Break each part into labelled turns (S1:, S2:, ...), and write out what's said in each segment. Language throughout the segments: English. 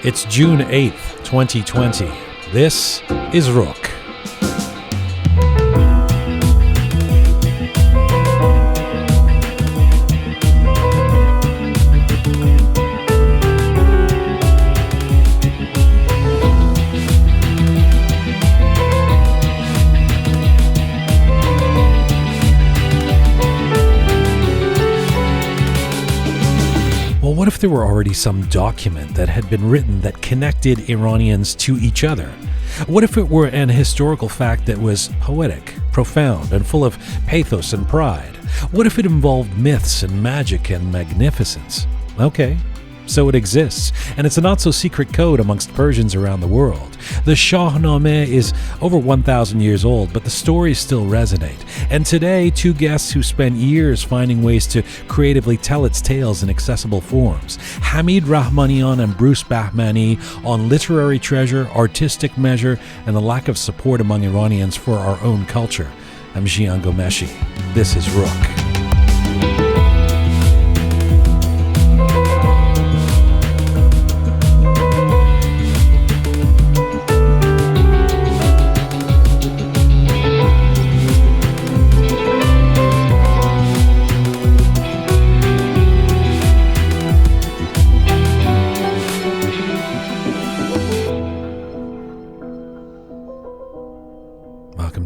S1: It's June 8th, 2020. This is Roqe. What if there were already some document that had been written that connected Iranians to each other? What if it were an historical fact that was poetic, profound, and full of pathos and pride? What if it involved myths and magic and magnificence? Okay, so it exists, and it's a not-so-secret code amongst Persians around the world. The Shahnameh is over 1,000 years old, but the stories still resonate. And today, two guests who spent years finding ways to creatively tell its tales in accessible forms. Hamid Rahmanian and Bruce Bahmani on literary treasure, artistic measure, and the lack of support among Iranians for our own culture. I'm Jian Ghomeshi. This is Roqe.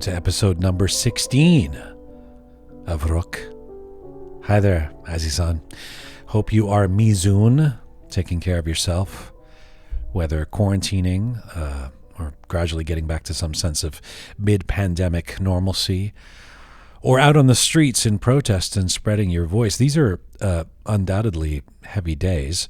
S1: To episode number 16 of Roqe. Hi there, Azizan. Hope you are Mizu, taking care of yourself, whether quarantining or gradually getting back to some sense of mid-pandemic normalcy, or out on the streets in protest and spreading your voice. These are undoubtedly heavy days.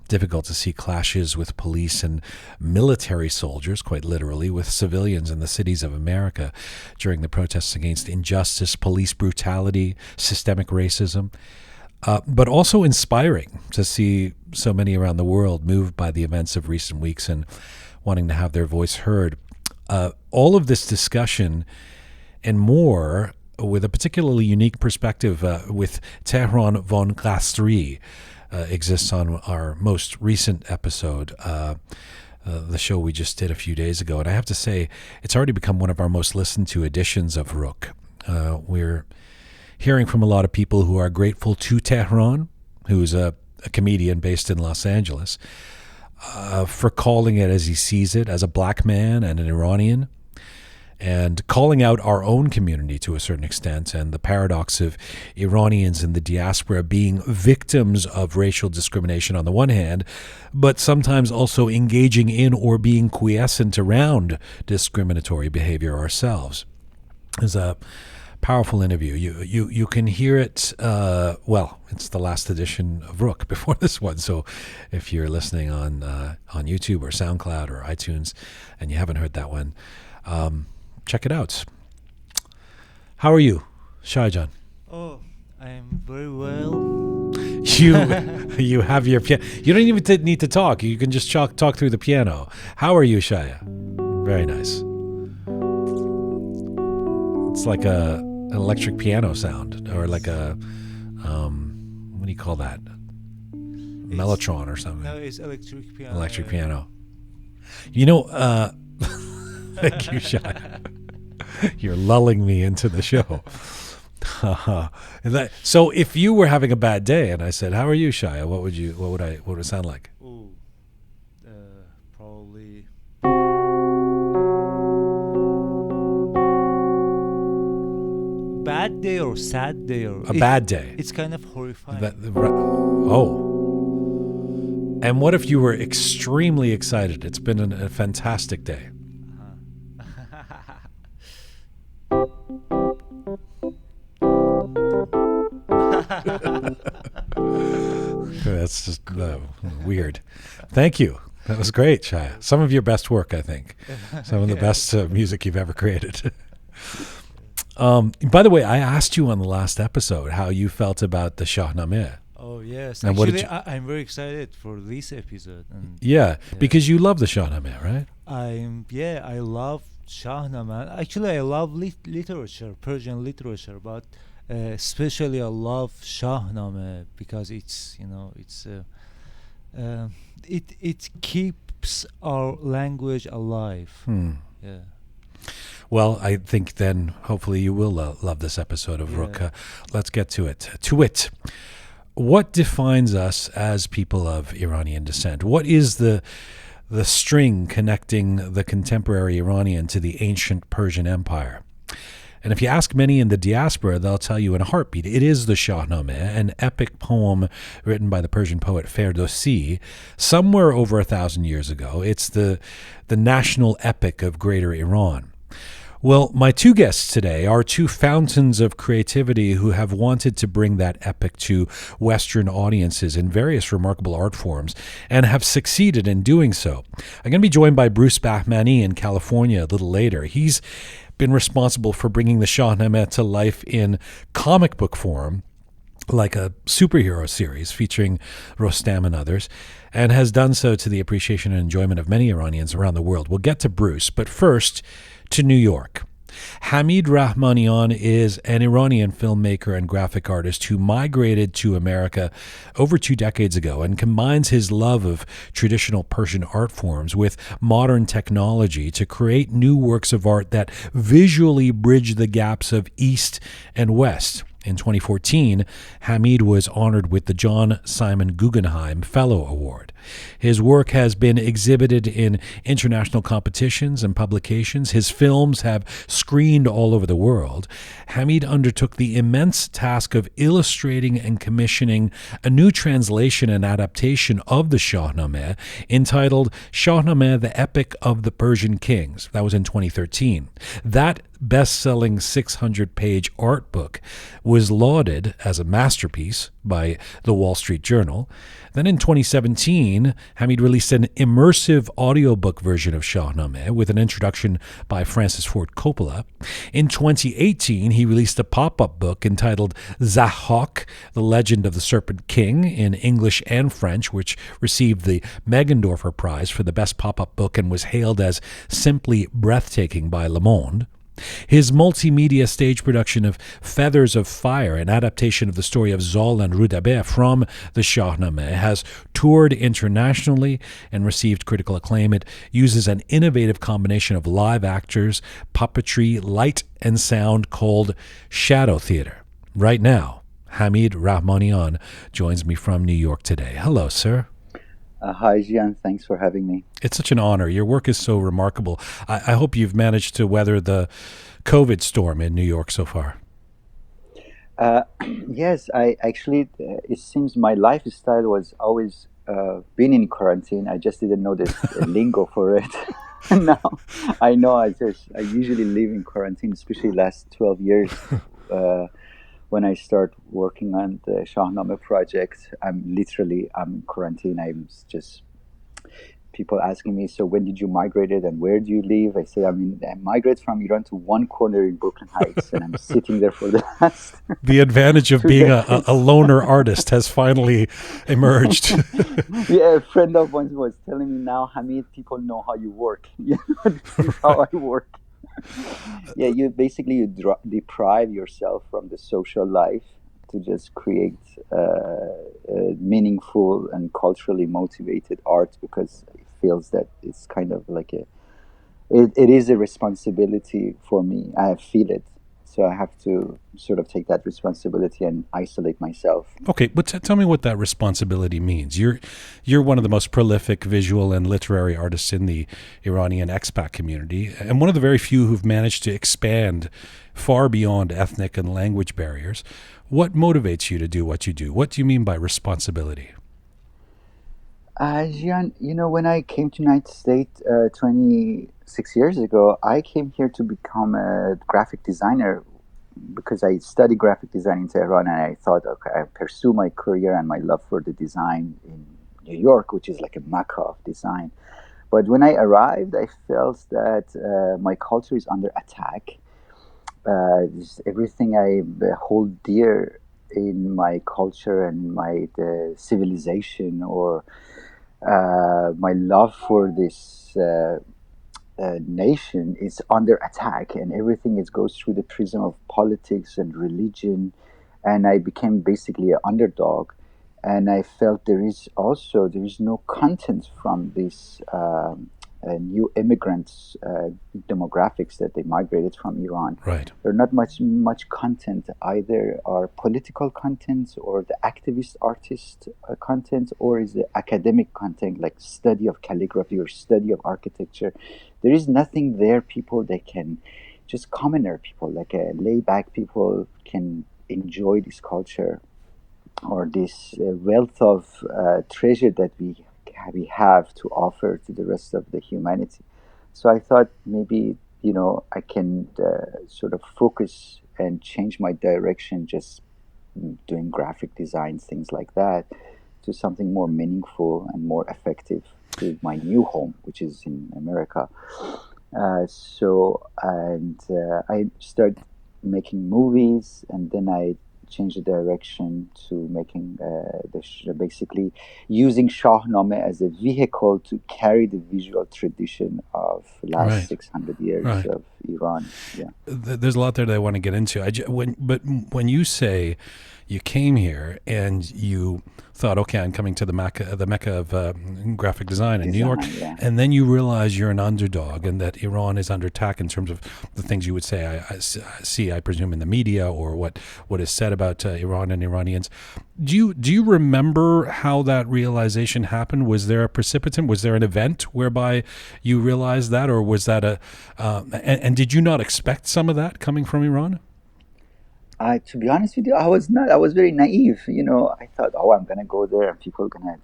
S1: Difficult to see clashes with police and military soldiers, quite literally, with civilians in the cities of America during the protests against injustice, police brutality, systemic racism, but also inspiring to see so many around the world moved by the events of recent weeks and wanting to have their voice heard. All of this discussion and more with a particularly unique perspective with Tehran von Qasri, exists on our most recent episode, the show we just did a few days ago. And I have to say, it's already become one of our most listened to editions of Roqe. We're hearing from a lot of people who are grateful to Tehran, who's a comedian based in Los Angeles, for calling it as he sees it, as a black man and an Iranian, and calling out our own community to a certain extent, and the paradox of Iranians in the diaspora being victims of racial discrimination on the one hand, but sometimes also engaging in or being quiescent around discriminatory behavior ourselves. It's a powerful interview. You can hear it, it's the last edition of Roqe before this one, so if you're listening on YouTube or SoundCloud or iTunes and you haven't heard that one, check it out. How are you, Shahjan?
S2: Oh, I'm very well.
S1: You have your piano. You don't even need to talk. You can just talk through the piano. How are you, Shaya? Very nice. It's like an electric piano sound, or like a what do you call that? Mellotron or something.
S2: No, it's electric piano.
S1: Electric piano. You know. Thank you, Shaya. You're lulling me into the show. So if you were having a bad day and I said, "How are you, Shaya?" What would it sound like?
S2: Ooh, probably bad day or sad day or
S1: a bad day.
S2: It's kind of horrifying.
S1: And what if you were extremely excited? It's been a fantastic day. That's just weird. Thank you. That was great, Shaya. Some of your best work, I think. Some of the best music you've ever created. By the way, I asked you on the last episode how you felt about the Shahnameh.
S2: Oh, yes.
S1: And
S2: actually, I'm very excited for this episode. And
S1: because you love the Shahnameh, right?
S2: I love Shahnameh. Actually, I love literature, Persian literature, but especially I love Shahnameh because it's It keeps our language alive. Yeah.
S1: Well, I think then hopefully you will love this episode of Roqe. Let's get to it. To it. What defines us as people of Iranian descent? What is the string connecting the contemporary Iranian to the ancient Persian Empire? And if you ask many in the diaspora, they'll tell you in a heartbeat, it is the Shahnameh, an epic poem written by the Persian poet Ferdowsi somewhere over 1,000 years ago. It's the national epic of Greater Iran. Well, my two guests today are two fountains of creativity who have wanted to bring that epic to Western audiences in various remarkable art forms and have succeeded in doing so. I'm going to be joined by Bruce Bahmani in California a little later. He's been responsible for bringing the Shahnameh to life in comic book form, like a superhero series featuring Rostam and others, and has done so to the appreciation and enjoyment of many Iranians around the world. We'll get to Bruce, but first to New York. Hamid Rahmanian is an Iranian filmmaker and graphic artist who migrated to America over 2 decades ago and combines his love of traditional Persian art forms with modern technology to create new works of art that visually bridge the gaps of East and West. In 2014, Hamid was honored with the John Simon Guggenheim Fellow Award. His work has been exhibited in international competitions and publications. His films have screened all over the world. Hamid undertook the immense task of illustrating and commissioning a new translation and adaptation of the Shahnameh entitled Shahnameh, the Epic of the Persian Kings. That was in 2013. That best-selling 600-page art book was lauded as a masterpiece by the Wall Street Journal. Then in 2017, Hamid released an immersive audiobook version of Shahnameh with an introduction by Francis Ford Coppola. In 2018, he released a pop-up book entitled Zahhak, The Legend of the Serpent King, in English and French, which received the Meggendorfer Prize for the best pop-up book and was hailed as simply breathtaking by Le Monde. His multimedia stage production of Feathers of Fire, an adaptation of the story of Zal and Rudabeh from the Shahnameh, has toured internationally and received critical acclaim. It uses an innovative combination of live actors, puppetry, light, and sound called shadow theater. Right now, Hamid Rahmanian joins me from New York today. Hello, sir.
S3: Hi, Jian. Thanks for having me.
S1: It's such an honor. Your work is so remarkable. I hope you've managed to weather the COVID storm in New York so far.
S3: Yes, I actually, it seems my lifestyle was always been in quarantine. I just didn't know the lingo for it. Now I know. I usually live in quarantine, especially last 12 years. When I start working on the Shahnameh project, I'm in quarantine. I'm just, people asking me, so when did you migrate and where do you live? I say, I migrated from Iran to one corner in Brooklyn Heights, and I'm sitting there for the last...
S1: The advantage of being a loner artist has finally emerged.
S3: Yeah, a friend of mine was telling me now, Hamid, people know how you work. This is how I work. Yeah, you deprive yourself from the social life to just create meaningful and culturally motivated art, because it feels that it's kind of like it is a responsibility for me. I feel it. So I have to sort of take that responsibility and isolate myself.
S1: Okay, but tell me what that responsibility means. You're one of the most prolific visual and literary artists in the Iranian expat community, and one of the very few who've managed to expand far beyond ethnic and language barriers. What motivates you to do what you do? What do you mean by responsibility?
S3: Jian, when I came to United States 26 years ago, I came here to become a graphic designer because I studied graphic design in Tehran, and I thought, okay, I pursue my career and my love for the design in New York, which is like a mecca of design. But when I arrived, I felt that my culture is under attack. Everything I hold dear in my culture and my civilization, or my love for this nation, is under attack, and everything goes through the prism of politics and religion, and I became basically an underdog. and I felt there is no content from these new immigrants demographics that they migrated from Iran.
S1: Right.
S3: There's not much content, either are political content or the activist artist content, or is the academic content like study of calligraphy or study of architecture. There is nothing there. People that can just commoner people, like layback people, can enjoy this culture or this wealth of treasure that we have to offer to the rest of the humanity. So I thought maybe I can sort of focus and change my direction, just doing graphic designs, things like that, to something more meaningful and more effective to my new home, which is in America. I started making movies, and then I changed the direction to making basically using Shahnameh as a vehicle to carry the visual tradition of last
S1: Right.
S3: 600 years
S1: Right.
S3: of Iran. Yeah.
S1: There's a lot there that I want to get into. But when you say you came here and you thought, okay, I'm coming to the Mecca of graphic design in New York,
S3: Yeah.
S1: and then you realize you're an underdog and that Iran is under attack in terms of the things you would say, I presume, in the media, or what is said about Iran and Iranians. Do you remember how that realization happened? Was there a precipitant? Was there an event whereby you realized that, or was that and did you not expect some of that coming from Iran?
S3: To be honest with you, I was not. I was very naive. I thought, oh, I'm gonna go there and people are gonna,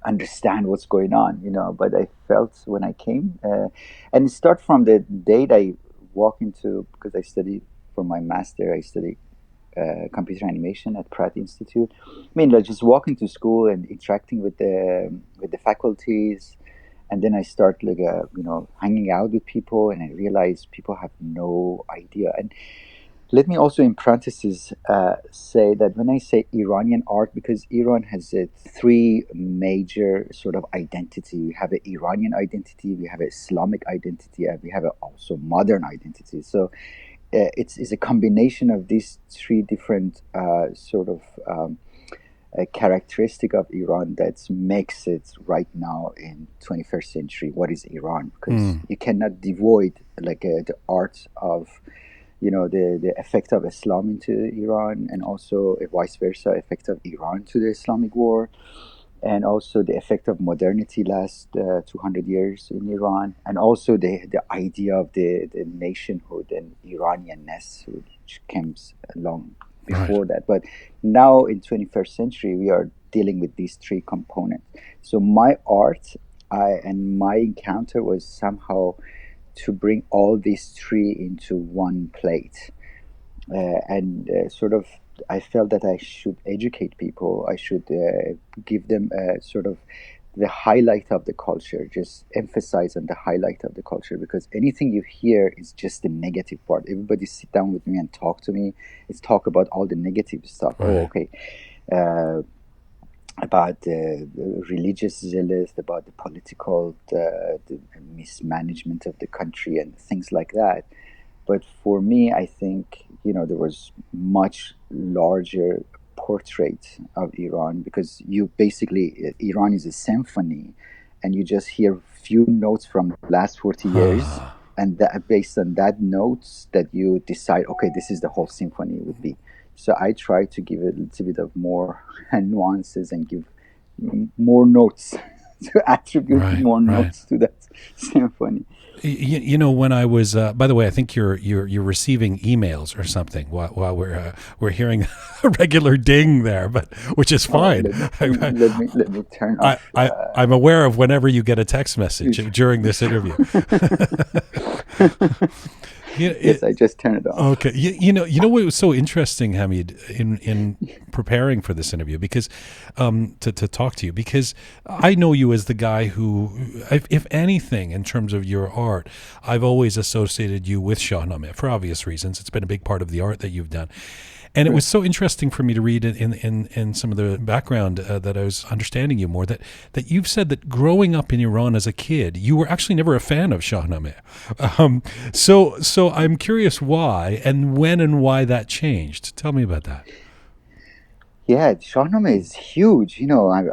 S3: understand what's going on. But I felt when I came, and it started from the date I walked into, because I studied for my master. I studied computer animation at Pratt Institute. I mean, like, just walking to school and interacting with the faculties, and then I start hanging out with people, and I realized people have no idea. And let me also, in parentheses, say that when I say Iranian art, because Iran has three major sort of identity. We have an Iranian identity, we have an Islamic identity, and we have also modern identity. So it's a combination of these three different characteristic of Iran that makes it right now in 21st century what is Iran, because you cannot devoid the art of the effect of Islam into Iran, and also vice versa, effect of Iran to the Islamic world, and also the effect of modernity last 200 years in Iran, and also the idea of the nationhood and Iranianness, which comes along before that. But now in 21st century, we are dealing with these three components. So my art and my encounter was somehow to bring all these three into one plate. I felt that I should educate people. I should give them sort of the highlight of the culture, just emphasize on the highlight of the culture, because anything you hear is just the negative part. Everybody sit down with me and talk to me. It's talk about all the negative stuff.
S1: Right.
S3: Oh, okay. About the religious zealous, about the political, the mismanagement of the country and things like that. But for me, I think, there was much larger portrait of Iran, because Iran is a symphony, and you just hear few notes from the last 40 years, and that, based on that notes, that you decide, okay, this is the whole symphony would be. So I try to give it a little bit of more nuances and give more notes to attribute more notes to that symphony.
S1: When I was, by the way, I think you're receiving emails or something while we're hearing a regular ding there, but which is fine.
S3: Let me turn off.
S1: I'm aware of whenever you get a text message during this interview.
S3: Yes, I just turned it off.
S1: Okay, you know what was so interesting, Hameed, in preparing for this interview, because to talk to you, because I know you as the guy who, if anything, in terms of your art, I've always associated you with Shahnameh for obvious reasons. It's been a big part of the art that you've done. And it was so interesting for me to read in some of the background that I was understanding you more, that you've said that growing up in Iran as a kid, you were actually never a fan of Shahnameh. So I'm curious why and when and why that changed. Tell me about that.
S3: Yeah, Shahnameh is huge. I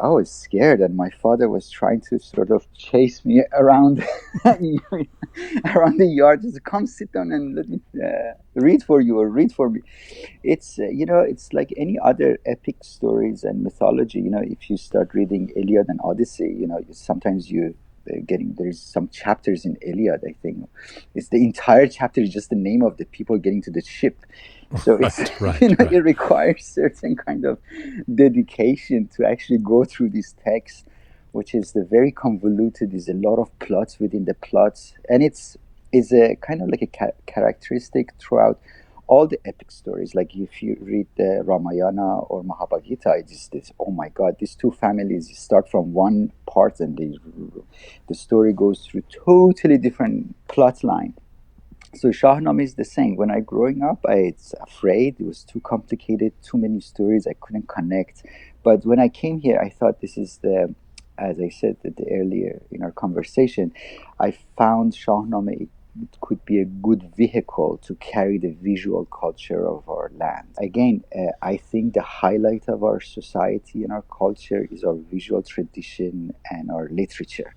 S3: was scared, and my father was trying to sort of chase me around around the yard. Just come sit down and let me read for you or read for me. It's like any other epic stories and mythology. If you start reading Iliad and Odyssey, sometimes you getting there's some chapters in Iliad. I think it's the entire chapter is just the name of the people getting to the ship. So it's
S1: Right.
S3: it requires certain kind of dedication to actually go through these texts, which is the very convoluted. There's a lot of plots within the plots, and it's is a kind of like a characteristic throughout all the epic stories. Like if you read the Ramayana or Mahabharata, it's this. Oh my God, these two families start from one part, and the story goes through totally different plot line. So Shahnameh is the same. When I growing up, I was afraid it was too complicated, too many stories I couldn't connect. But when I came here, I thought this is as I said earlier in our conversation, I found Shahnameh it could be a good vehicle to carry the visual culture of our land. Again, I think the highlight of our society and our culture is our visual tradition and our literature,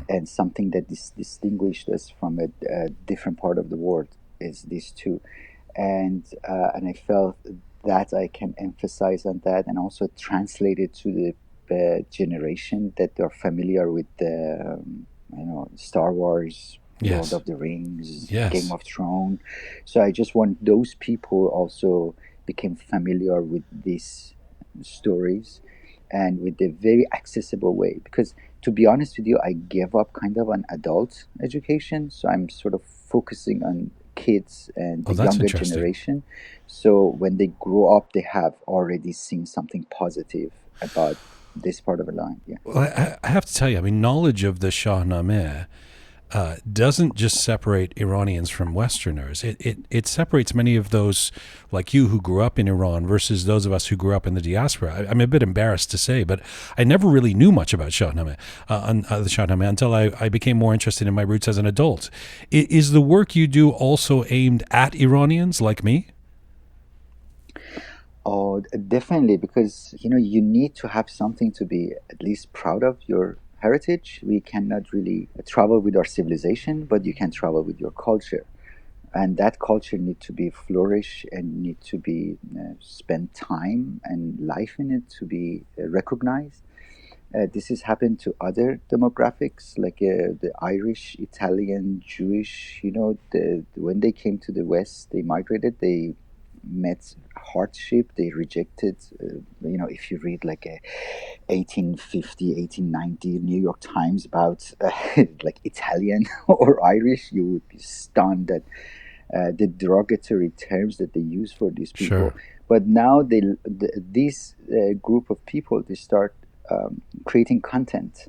S3: and something that distinguished us from a different part of the world is these two, and I felt that I can emphasize on that and also translate it to the generation that are familiar with the Star Wars, Lord
S1: Yes.
S3: of the Rings, Game
S1: Yes.
S3: of Thrones. So I just want those people also became familiar with these stories and with the very accessible way, because to be honest with you, I gave up kind of an adult education, so I'm sort of focusing on kids and
S1: Oh,
S3: the
S1: that's
S3: younger
S1: interesting.
S3: generation. So when they grow up, they have already seen something positive about this part of the line. Yeah.
S1: Well, I have to tell you, I mean, knowledge of the Shahnameh doesn't just separate Iranians from Westerners. It separates many of those like you who grew up in Iran versus those of us who grew up in the diaspora. I'm a bit embarrassed to say, but I never really knew much about Shahnameh, the Shahnameh until I became more interested in my roots as an adult. Is the work you do also aimed at Iranians like me?
S3: Oh, definitely, because you need to have something to be at least proud of your heritage. We cannot really travel with our civilization, but you can travel with your culture, and that culture need to be flourish and need to be spend time and life in it to be recognized. This has happened to other demographics like the Irish, Italian, Jewish. When they came to the West, they migrated. They met hardship. They rejected. If you read like a 1850, 1890 New York Times about like Italian or Irish, you would be stunned that the derogatory terms that they use for these people.
S1: Sure.
S3: But now this group of people, they start creating content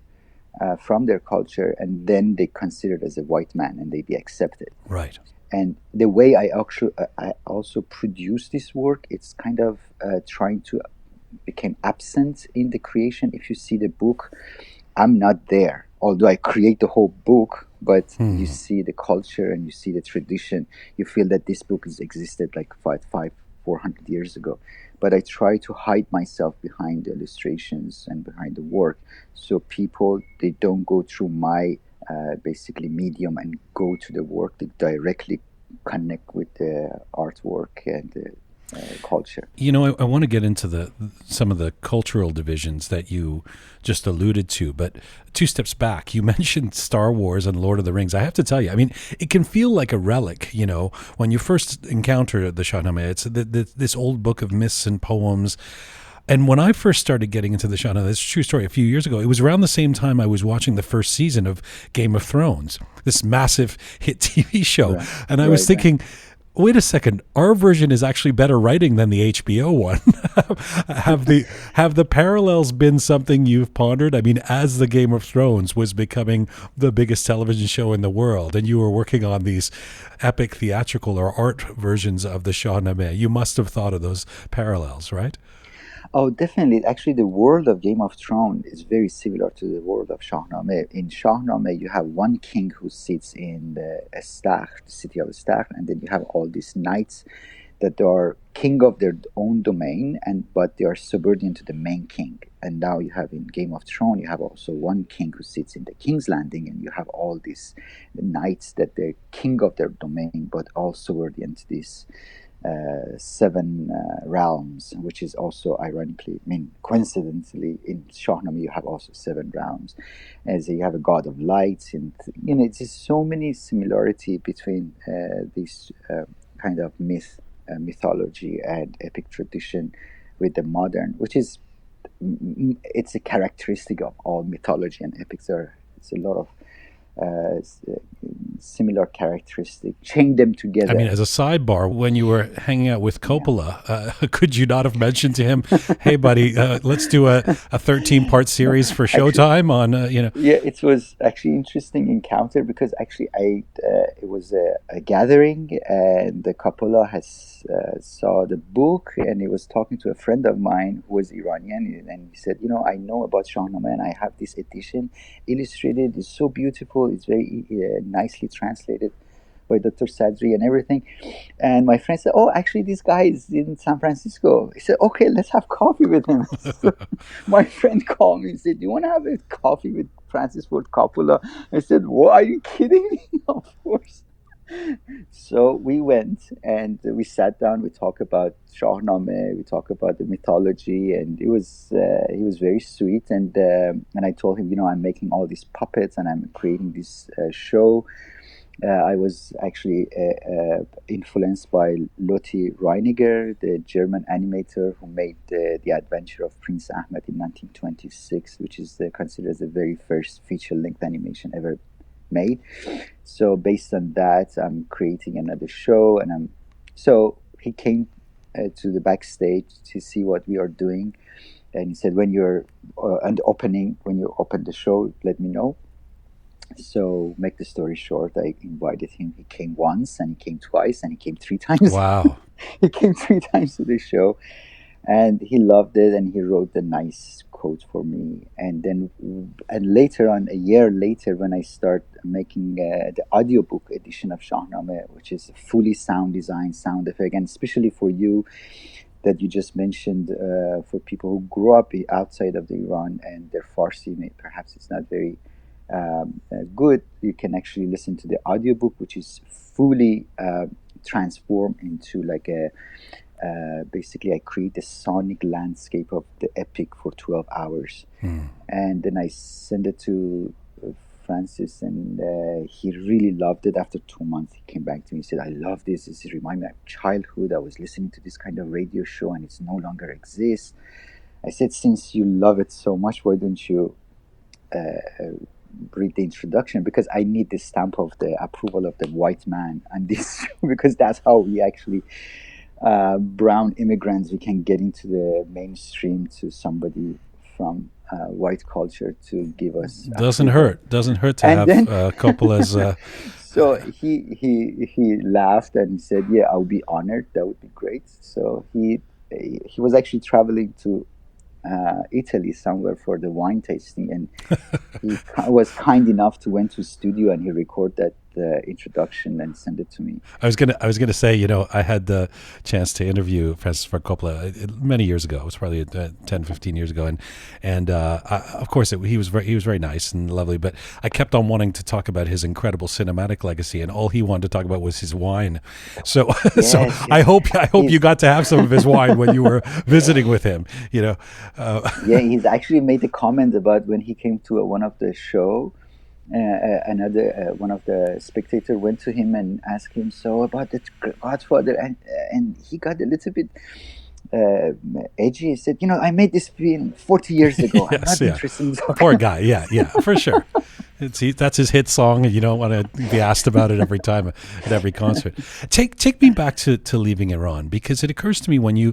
S3: from their culture, and then they considered as a white man and they be accepted.
S1: Right.
S3: And the way I also produce this work, it's kind of trying to become absent in the creation. If you see the book, I'm not there, although I create the whole book. But you see the culture and you see the tradition. You feel that this book has existed like 400 years ago. But I try to hide myself behind the illustrations and behind the work, so people they don't go through my basically medium and go to the work. They directly connect with the artwork and the culture.
S1: I want to get into some of the cultural divisions that you just alluded to, but two steps back, you mentioned Star Wars and Lord of the Rings. I have to tell you, I mean, it can feel like a relic, when you first encounter the Shahnameh. It's this old book of myths and poems. And when I first started getting into the Shahnameh, it's a true story, a few years ago, it was around the same time I was watching the first season of Game of Thrones, this massive hit TV show.
S3: Right.
S1: And I was thinking, wait a second, our version is actually better writing than the HBO one. have the parallels been something you've pondered? I mean, as the Game of Thrones was becoming the biggest television show in the world, and you were working on these epic theatrical or art versions of the Shahnameh, you must have thought of those parallels, right?
S3: Oh, definitely. Actually, the world of Game of Thrones is very similar to the world of Shahnameh. In Shahnameh, you have one king who sits in the Estakhr, the city of Estakhr, and then you have all these knights that they are king of their own domain, but they are subordinate to the main king. And now you have in Game of Thrones, you have also one king who sits in the King's Landing, and you have all these knights that they're king of their domain, but all subordinate to this seven realms, which is also ironically, coincidentally, in Shahnameh you have also seven realms, as you have a god of light, and it's just so many similarity between this kind of mythology and epic tradition with the modern, which is it's a characteristic of all mythology and epics. It's a lot of similar characteristics. Chain them together.
S1: I mean, as a sidebar, when you were hanging out with Coppola, could you not have mentioned to him, "Hey, buddy, let's do a 13-part series for Showtime on
S3: Yeah, it was actually interesting encounter, because actually it was a gathering, and the Coppola has saw the book, and he was talking to a friend of mine who was Iranian, and he said, I know about Shahnameh, and I have this edition illustrated. It's so beautiful. It's very nicely translated by Dr. Sadri and everything. And my friend said, "Oh, actually, this guy is in San Francisco." He said, "Okay, let's have coffee with him." So my friend called me and said, "Do you want to have a coffee with Francis Ford Coppola?" I said, "What? Are you kidding me?" Of course. So we went and we sat down. We talked about Shahnameh. We talked about the mythology, and he was very sweet. And I told him, I'm making all these puppets and I'm creating this show. I was actually influenced by Lotte Reiniger, the German animator who made The Adventure of Prince Ahmed in 1926, which is considered as the very first feature-length animation ever made. So based on that, I'm creating another show, so he came to the backstage to see what we are doing, and he said, when you open the show, let me know. So make the story short, I invited him. He came once, and he came twice, and he came 3 times.
S1: Wow.
S3: He came 3 times to the show, and he loved it, and he wrote a nice quote for me. And later on, a year later, when I start making the audiobook edition of Shahnameh, which is fully sound design, sound effect, and especially for you that you just mentioned, for people who grew up outside of the Iran and their Farsi perhaps it's not very good, you can actually listen to the audiobook, which is fully transformed into like basically I create the sonic landscape of the epic for 12 hours. And then I send it to Francis, and he really loved it. After 2 months, he came back to me and said, "I love this. This reminds me of childhood. I was listening to this kind of radio show and it's no longer exists." I said, "Since you love it so much, why don't you read the introduction, because I need the stamp of the approval of the white man and this because that's how we actually brown immigrants, we can get into the mainstream to somebody from white culture to give us
S1: doesn't hurt to have Coppola's
S3: so he laughed and he said, "Yeah, I would be honored. That would be great." So he was actually traveling to Italy somewhere for the wine tasting, and he was kind enough to went to studio and he recorded the introduction and sent it to me.
S1: I was gonna say, I had the chance to interview Francis Ford Coppola many years ago. It was probably 10, 15 years ago, and of course he was very nice and lovely. But I kept on wanting to talk about his incredible cinematic legacy, and all he wanted to talk about was his wine. So
S3: Yes,
S1: so
S3: yes.
S1: I hope you got to have some of his wine when you were visiting with him.
S3: Yeah, he's actually made a comment about when he came to one of the show. One of the spectators went to him and asked him so about the Godfather, and he got a little bit edgy. He said, "I made this film 40 years ago. I'm not interested in talking."
S1: Poor guy. Yeah, for sure. That's his hit song, and you don't want to be asked about it every time at every concert. Take me back to leaving Iran, because it occurs to me when you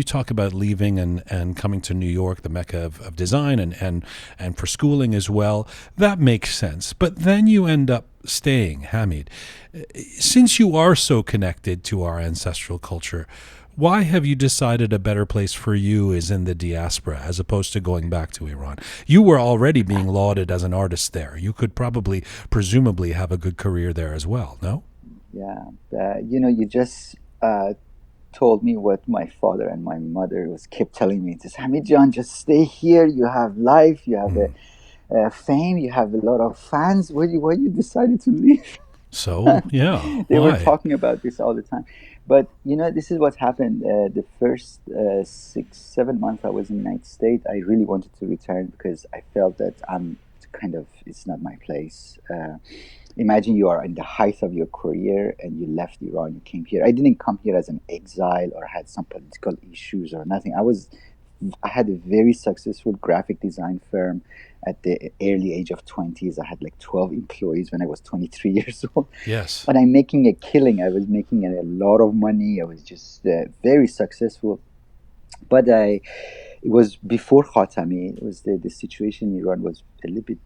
S1: talk about leaving and coming to New York, the mecca of design, and for schooling as well, that makes sense. But then you end up staying, Hameed. Since you are so connected to our ancestral culture, why have you decided a better place for you is in the diaspora as opposed to going back to Iran? You were already being lauded as an artist there. You could presumably have a good career there as well, no?
S3: Yeah. You just told me what my father and my mother was kept telling me. This Hamid John, just stay here. You have life. You have a fame. You have a lot of fans. Why you decided to leave?
S1: So, yeah,
S3: They were
S1: why?
S3: talking about this all the time. But this is what happened. The first 6-7 months I was in the United States, I really wanted to return because I felt that it's not my place. Imagine you are in the height of your career and you left Iran, you came here. I didn't come here as an exile or had some political issues or nothing. I had a very successful graphic design firm at the early age of 20s. I had like 12 employees when I was 23 years old.
S1: Yes.
S3: But I'm making a killing. I was making a lot of money. I was just very successful. But it was before Khatami. It was the situation in Iran was a little bit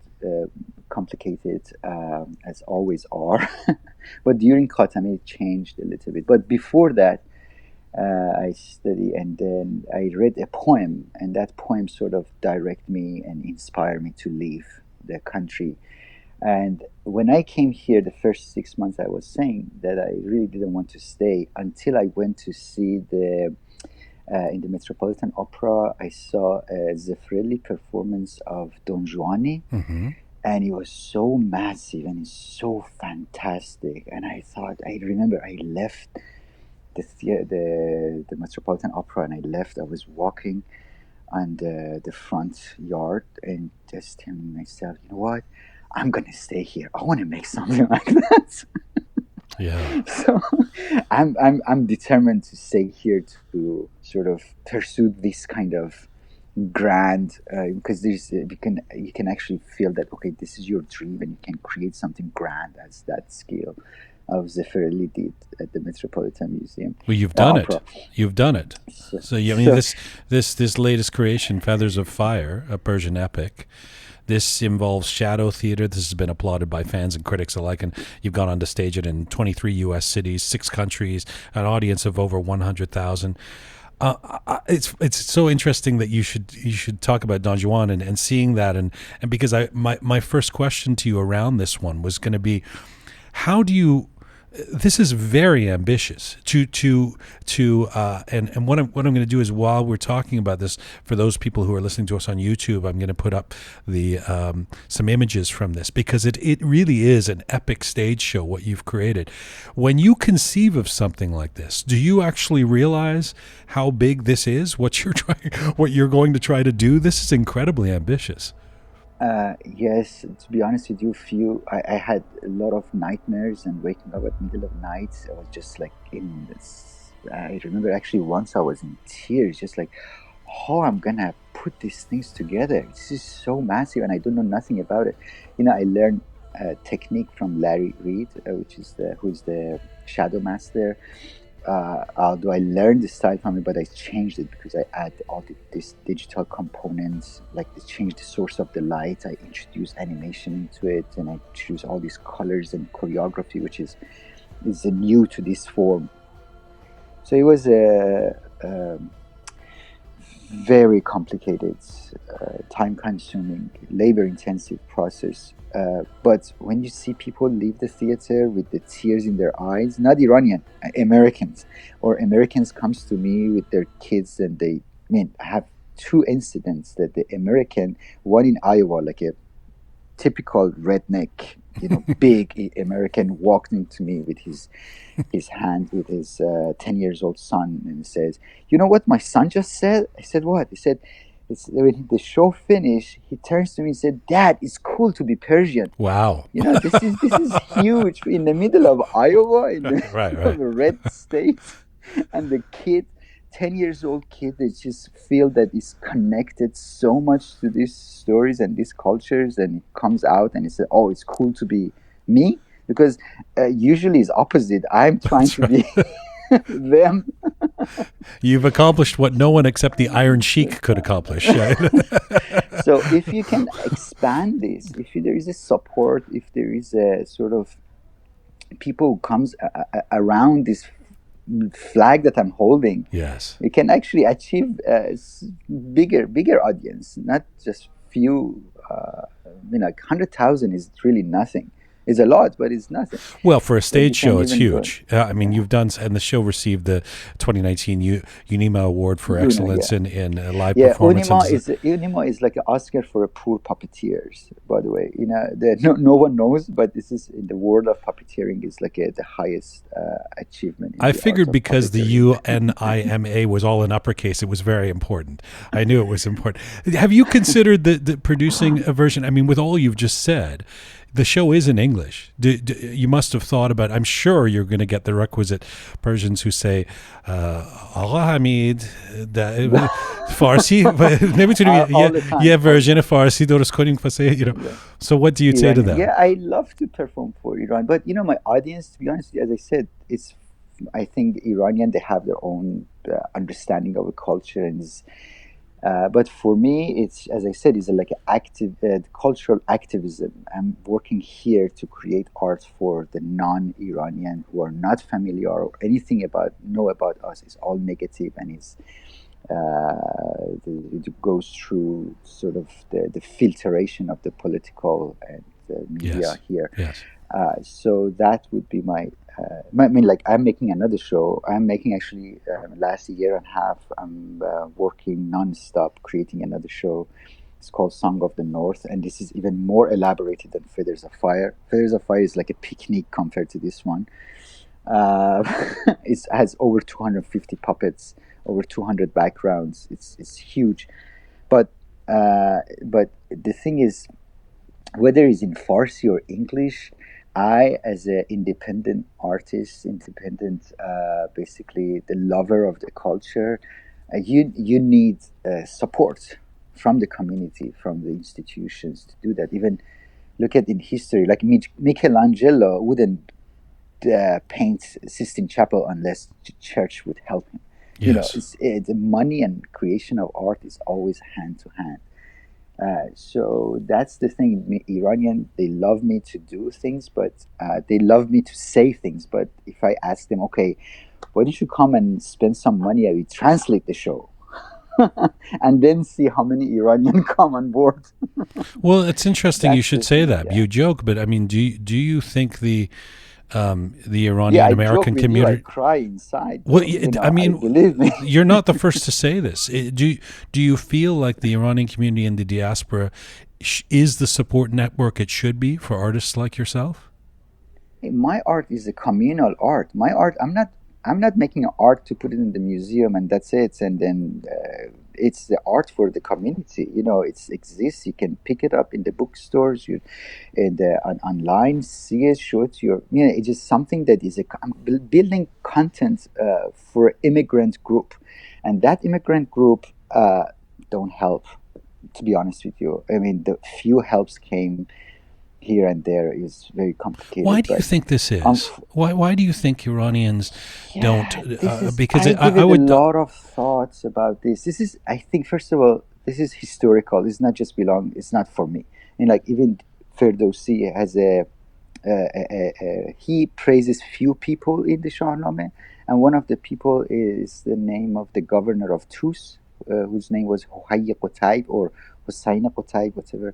S3: complicated, as always are. But during Khatami, it changed a little bit. But before that, I studied, and then I read a poem, and that poem sort of directed me and inspired me to leave the country. And when I came here, the first 6 months, I was saying that I really didn't want to stay until I went to see in the Metropolitan Opera, I saw a Zeffirelli performance of Don Giovanni, and it was so massive and it's so fantastic. And I remember I left the Metropolitan Opera, and I was walking on the front yard and just telling myself, you know what, I'm gonna stay here. I want to make something like that.
S1: Yeah.
S3: So I'm determined to stay here to sort of pursue this kind of grand, because you can actually feel that, okay, this is your dream and you can create something grand as that scale of Zeffirelli did at the Metropolitan Museum.
S1: Well, you've done
S3: Opera.
S1: it. You've done it. So I mean, this latest creation, Feathers of Fire, a Persian epic. This involves shadow theater. This has been applauded by fans and critics alike, and you've gone on to stage it in 23 U.S. cities, 6 countries, an audience of over 100,000. It's so interesting that you should talk about Don Juan and seeing that, and because my first question to you around this one was going to be, how do you? This is very ambitious and what I'm going to do is, while we're talking about this, for those people who are listening to us on YouTube, I'm going to put up the some images from this, because it really is an epic stage show what you've created. When you conceive of something like this, do you actually realize how big this is? What you're going to try to do? This is incredibly ambitious.
S3: Yes, to be honest with you, I had a lot of nightmares and waking up at middle of night. I was just like in this. I remember actually once I was in tears, just like, how I'm gonna put these things together. This is so massive, and I don't know nothing about it. I learned technique from Larry Reed, who's the shadow master. Although I learned the style from it, but I changed it because I add all these digital components, like I changed the source of the light. I introduced animation into it, and I choose all these colors and choreography, which is new to this form. So it was a very complicated, time-consuming, labor-intensive process. But when you see people leave the theater with the tears in their eyes, not Iranian, Americans comes to me with their kids, and I have 2 incidents that the American, one in Iowa, like a typical redneck, big American, walked into me with his hand with his 10 years old son, and says, "You know what my son just said?" I said, "What?" He said, when the show finished, he turns to me and said, "Dad, it's cool to be Persian."
S1: Wow.
S3: This is huge in the middle of Iowa, in the middle of a red state, and the kid, 10 years old kid, they just feel that is connected so much to these stories and these cultures, and it comes out and he said, "Oh, it's cool to be me," because usually it's opposite. I'm trying to be them.
S1: You've accomplished what no one except the Iron Sheik could accomplish. Right?
S3: So if you can expand this, if there is a support, if there is a sort of people who comes around this flag that I'm holding,
S1: yes,
S3: we can actually achieve a bigger audience, not just few. 100,000 is really nothing. It's a lot, but it's nothing.
S1: Well, for a stage
S3: you can
S1: show, it's
S3: even go-
S1: huge. I mean, you've done, and the show received the 2019 UNIMA Award for excellence in live performance.
S3: Unima is like an Oscar for poor puppeteers. By the way, no one knows, but this is in the world of puppeteering is like the highest achievement.
S1: I figured because the UNIMA was all in uppercase, it was very important. I knew it was important. Have you considered the producing a version? I mean, with all you've just said, the show is in English. You must have thought about, I'm sure you're going to get the requisite Persians who say, Allah Hameed, Farsi, version of Farsi, So what do you say to them?
S3: Yeah, I love to perform for Iran. But, my audience, to be honest, as I said, I think Iranian, they have their own understanding of a culture and but for me, it's, as I said, it's like an active cultural activism. I'm working here to create art for the non-Iranian who are not familiar or anything about us. It's all negative, and it goes through sort of the filtration of the political and media here.
S1: Yes.
S3: So that would be my. I'm making another show. I'm making actually last year and a half. I'm working non-stop creating another show. It's called Song of the North, and this is even more elaborated than Feathers of Fire. Feathers of Fire is like a picnic compared to this one. It has over 250 puppets, over 200 backgrounds. It's huge, but the thing is, whether it's in Farsi or English, I, as an independent artist, basically the lover of the culture, you need support from the community, from the institutions to do that. Even look at in history, like Michelangelo wouldn't paint Sistine Chapel unless the church would help him.
S1: Yes.
S3: The money and creation of art is always hand to hand. So that's the thing. Iranian, they love me to do things, but they love me to say things. But if I ask them, okay, why don't you come and spend some money? I will translate the show, and then see how many Iranian come on board.
S1: Well, it's interesting. You should say that. Yeah. You joke, but I mean, do you think the Iranian American community?
S3: I cry inside.
S1: Well,
S3: believe me,
S1: you're not the first to say this. Do you feel like the Iranian community in the diaspora is the support network it should be for artists like yourself?
S3: My art is a communal art. My art, I'm not making an art to put it in the museum and that's it. And then it's the art for the community. It exists. You can pick it up in the bookstores, online, see it, show it to your. It's just something that is I'm building content for immigrant group, and that immigrant group don't help. To be honest with you, I mean, the few helps came here and there is very complicated.
S1: Why do you think this is? Why do you think Iranians don't? Because
S3: I would a lot of thoughts about this. This is, I think, first of all, this is historical. It's not just It's not for me. And like even Ferdowsi has he praises few people in the Shahnameh, and one of the people is the name of the governor of Tus, whose name was Huhay Qutaib or Hussein Qutaib, whatever.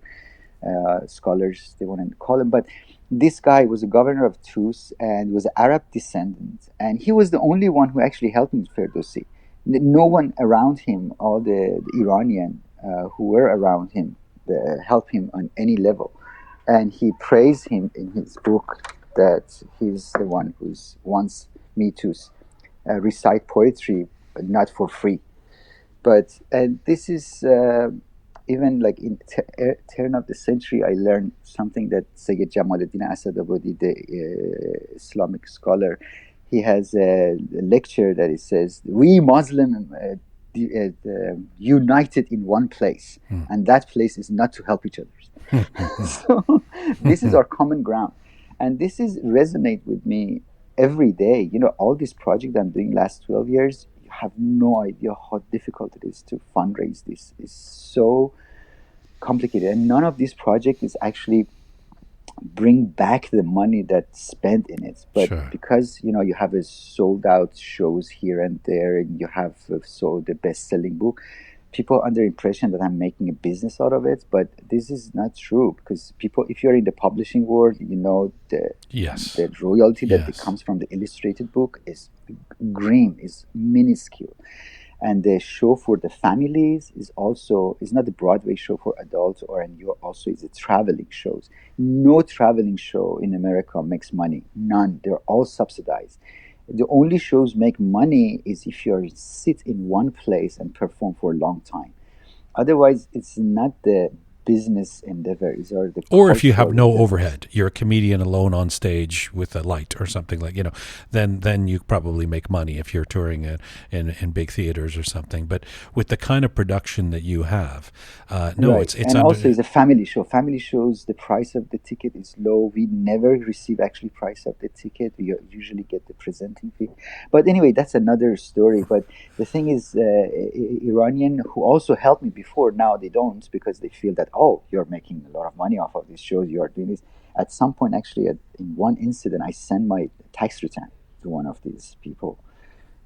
S3: Scholars they want to call him, but this guy was a governor of Tus and was an Arab descendant, and he was the only one who actually helped Ferdowsi. No one around him, all the Iranian who were around him, helped him on any level, and he praised him in his book that he's the one who wants me to recite poetry, but not for free. But and this is. Even like in turn of the century, I learned something that Sayyid Jamaluddin Asadabadi, the Islamic scholar, he has a lecture that he says, we Muslims united in one place, and that place is not to help each other. So this is our common ground. And this is resonate with me every day. All these projects I'm doing last 12 years, have no idea how difficult it is to fundraise this. It's so complicated, and none of these projects is actually bring back the money that's spent in it. But sure. Because you have sold out shows here and there, and you have sold the best-selling book, people under impression that I'm making a business out of it, but this is not true, because people, if you're in the publishing world, you know
S1: Yes.
S3: the royalty that
S1: Yes.
S3: comes from the illustrated book is green, is minuscule. And the show for the families is not the Broadway show for adults, or and you also is a traveling shows. No traveling show in America makes money. None. They're all subsidized. The only shows make money is if you sit in one place and perform for a long time. Otherwise, it's not the business endeavors or the
S1: Or if you have
S3: cultural
S1: no
S3: endeavors.
S1: overhead, you're a comedian alone on stage with a light or something like, then you probably make money if you're touring in big theaters or something. But with the kind of production that you have, no,
S3: Right.
S1: it's
S3: And
S1: under.
S3: also it's a family show. Family shows, the price of the ticket is low. We never receive actually price of the ticket. We usually get the presenting fee. But anyway, that's another story. But the thing is, Iranian who also helped me before, now they don't, because they feel that, oh, you're making a lot of money off of these shows, you are doing this. At some point, actually, in one incident, I sent my tax return to one of these people.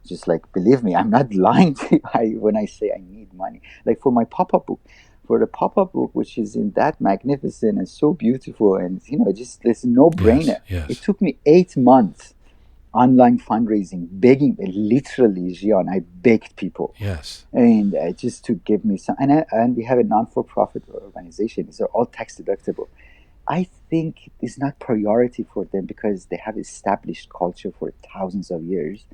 S3: Just like, believe me, I'm not lying to you when I say I need money. Like for my pop-up book, for the pop-up book, which is in that magnificent and so beautiful, and just it's no brainer.
S1: Yes.
S3: It took me 8 months online fundraising, begging, literally, Jian, I begged people,
S1: Yes.
S3: and just to give me some. And we have a non-for-profit organization; these are all tax deductible. I think it's not priority for them because they have established culture for thousands of years.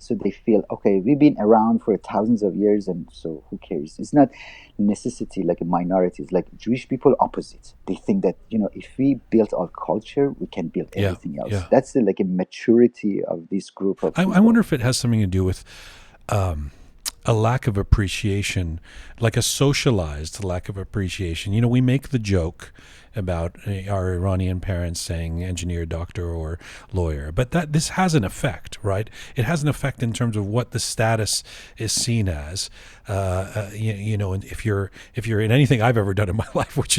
S3: So they feel, okay, we've been around for thousands of years, and so who cares? It's not necessity like a minority. It's like Jewish people opposite. They think that, if we build our culture, we can build
S1: Yeah,
S3: everything else.
S1: yeah.
S3: That's like a maturity of this group of people.
S1: I wonder if it has something to do with a lack of appreciation, like a socialized lack of appreciation. We make the joke about our Iranian parents saying engineer, doctor, or lawyer, but this has an effect, right? It has an effect in terms of what the status is seen as. And if you're in anything I've ever done in my life, which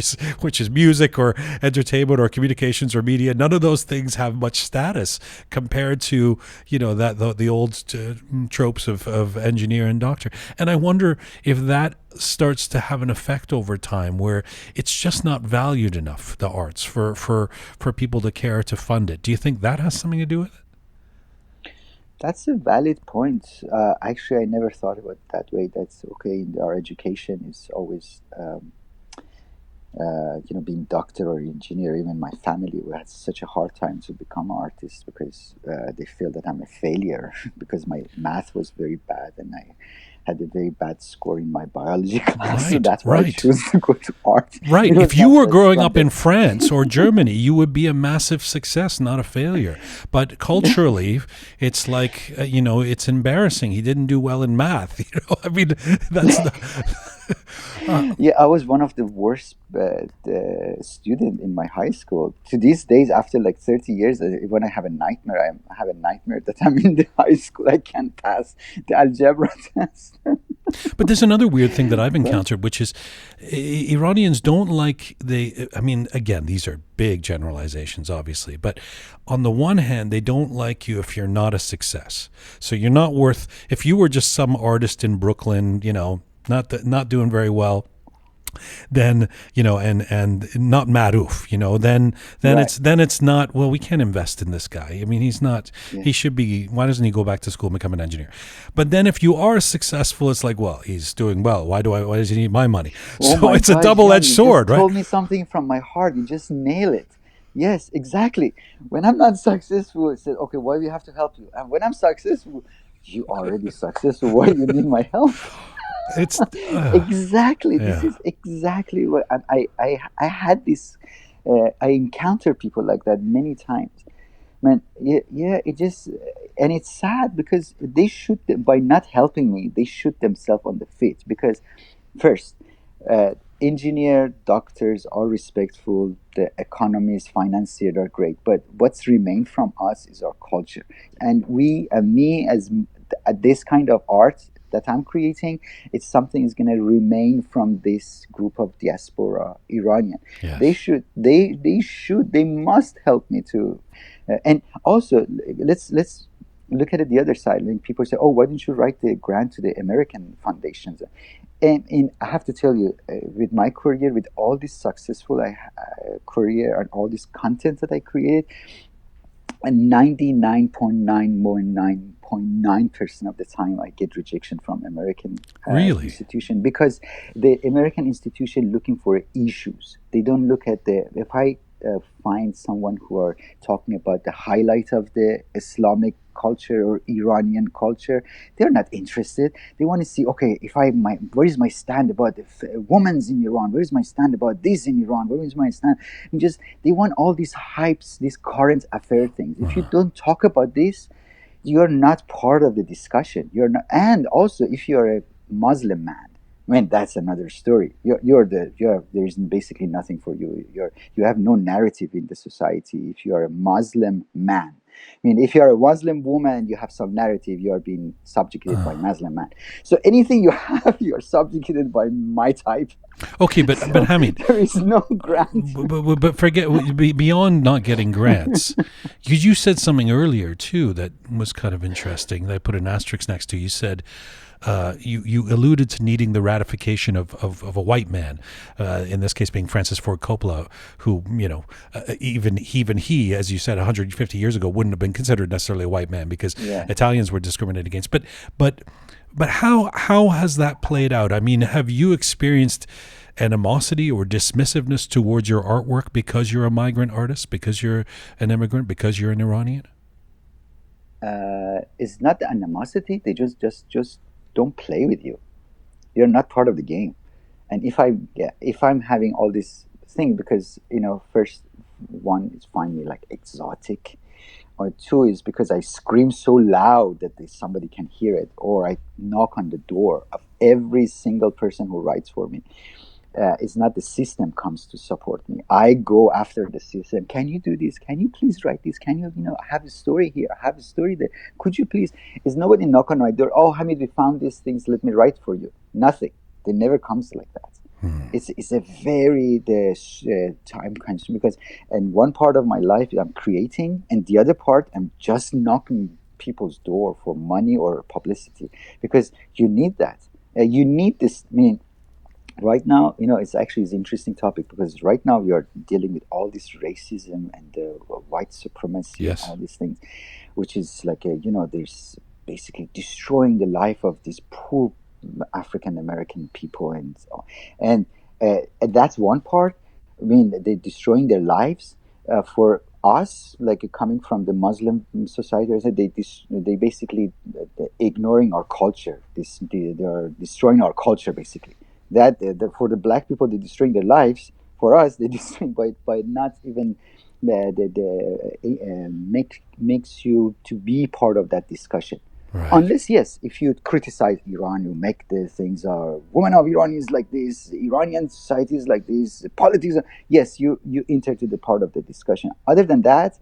S1: is music or entertainment or communications or media, none of those things have much status compared to the old tropes of engineer and doctor. And I wonder if that starts to have an effect over time where it's just not valued enough, the arts, for people to care to fund it. Do you think that has something to do with it?
S3: That's a valid point. Actually, I never thought about it that way. That's okay. Our education is always, being doctor or engineer. Even my family, we had such a hard time to become artists because they feel that I'm a failure because my math was very bad and I had a very bad score in my biology class. So that's why I chose to go to art.
S1: Right. If you were growing up in France or Germany, you would be a massive success, not a failure. But culturally, it's like, it's embarrassing. He didn't do well in math. I mean, that's
S3: Yeah, I was one of the worst student in my high school. To these days, after like 30 years, when I have a nightmare, I have a nightmare that I'm in the high school. I can't pass the algebra test.
S1: But there's another weird thing that I've encountered, which is Iranians don't like again, these are big generalizations, obviously, but on the one hand, they don't like you if you're not a success. So you're not worth, if you were just some artist in Brooklyn, not doing very well, then and not maruf, then
S3: Right.
S1: it's not, well, we can't invest in this guy. I mean, he's not, he should be, why doesn't he go back to school and become an engineer? But then if you are successful, it's like, well, he's doing well, why does he need my money?
S3: Oh
S1: So
S3: my
S1: it's a
S3: gosh,
S1: double-edged
S3: Jan, you
S1: sword,
S3: just
S1: right?
S3: told me something from my heart. You just nail it. Yes, exactly. When I'm not successful, it says, okay, why do we have to help you? And when I'm successful, you already successful. Why do you need my help?
S1: It's
S3: Exactly. This
S1: yeah.
S3: is exactly what I had this. I encounter people like that many times. Man, yeah. It just, and it's sad because they shoot by not helping me. They shoot themselves on the feet because first, engineer, doctors are respectful. The economists, financiers are great. But what's remained from us is our culture, and me as this kind of art that I'm creating, it's something is going to remain from this group of diaspora Iranian.
S1: Yes.
S3: They must help me to, and also let's look at it the other side. Like people say, "Oh, why don't you write the grant to the American foundations?" And I have to tell you, with my career, with all this successful career and all this content that I created, and 99.999.9% of the time I get rejection from American
S1: Really?
S3: institution, because the American institution looking for issues. They don't look at if I find someone who are talking about the highlight of the Islamic culture or Iranian culture, they're not interested. They want to see, okay, where is my stand about the women's in Iran? Where is my stand about this in Iran? Where is my stand? And just they want all these hypes, these current affair things. If you don't talk about this, you're not part of the discussion. You're not, and also if you're a Muslim man, I mean, that's another story. There is basically nothing for you. You have no narrative in the society if you are a Muslim man. I mean, if you are a Muslim woman, you have some narrative. You are being subjugated by Muslim man. So anything you have, you are subjugated by my type.
S1: Okay, but Hamid,
S3: there is no grant.
S1: But forget beyond not getting grants. You said something earlier too that was kind of interesting. That I put an asterisk next to. You said. You alluded to needing the ratification of a white man, in this case being Francis Ford Coppola, who, even he, as you said, 150 years ago, wouldn't have been considered necessarily a white man because Italians were discriminated against. But how has that played out? I mean, have you experienced animosity or dismissiveness towards your artwork because you're a migrant artist, because you're an immigrant, because you're an Iranian?
S3: It's not the animosity. They just don't play with you. You're not part of the game. And if I'm having all this thing, because first one is find me like exotic, or two is because I scream so loud that somebody can hear it, or I knock on the door of every single person who writes for me. It's not the system comes to support me. I go after the system. Can you do this? Can you please write this? Can you, I have a story here. I have a story there. Could you please? Is nobody knock on my door? Oh, Hamid, we found these things. Let me write for you. Nothing. They never comes like that. It's a very time consuming, because and one part of my life I'm creating, and the other part I'm just knocking people's door for money or publicity, because you need that. You need this. I mean, right now, it's actually an interesting topic, because right now we are dealing with all this racism and white supremacy and all these things, which is like there's basically destroying the life of these poor African American people, and that's one part. I mean, they're destroying their lives. For us, like coming from the Muslim society, they basically ignoring our culture. They are destroying our culture basically. That for the black people, they're destroying their lives. For us, they're destroying by not even makes you to be part of that discussion.
S1: Right.
S3: Unless, yes, if you criticize Iran, you make the things women of Iran is like this, Iranian society is like this, politics. Yes, you enter to the part of the discussion. Other than that,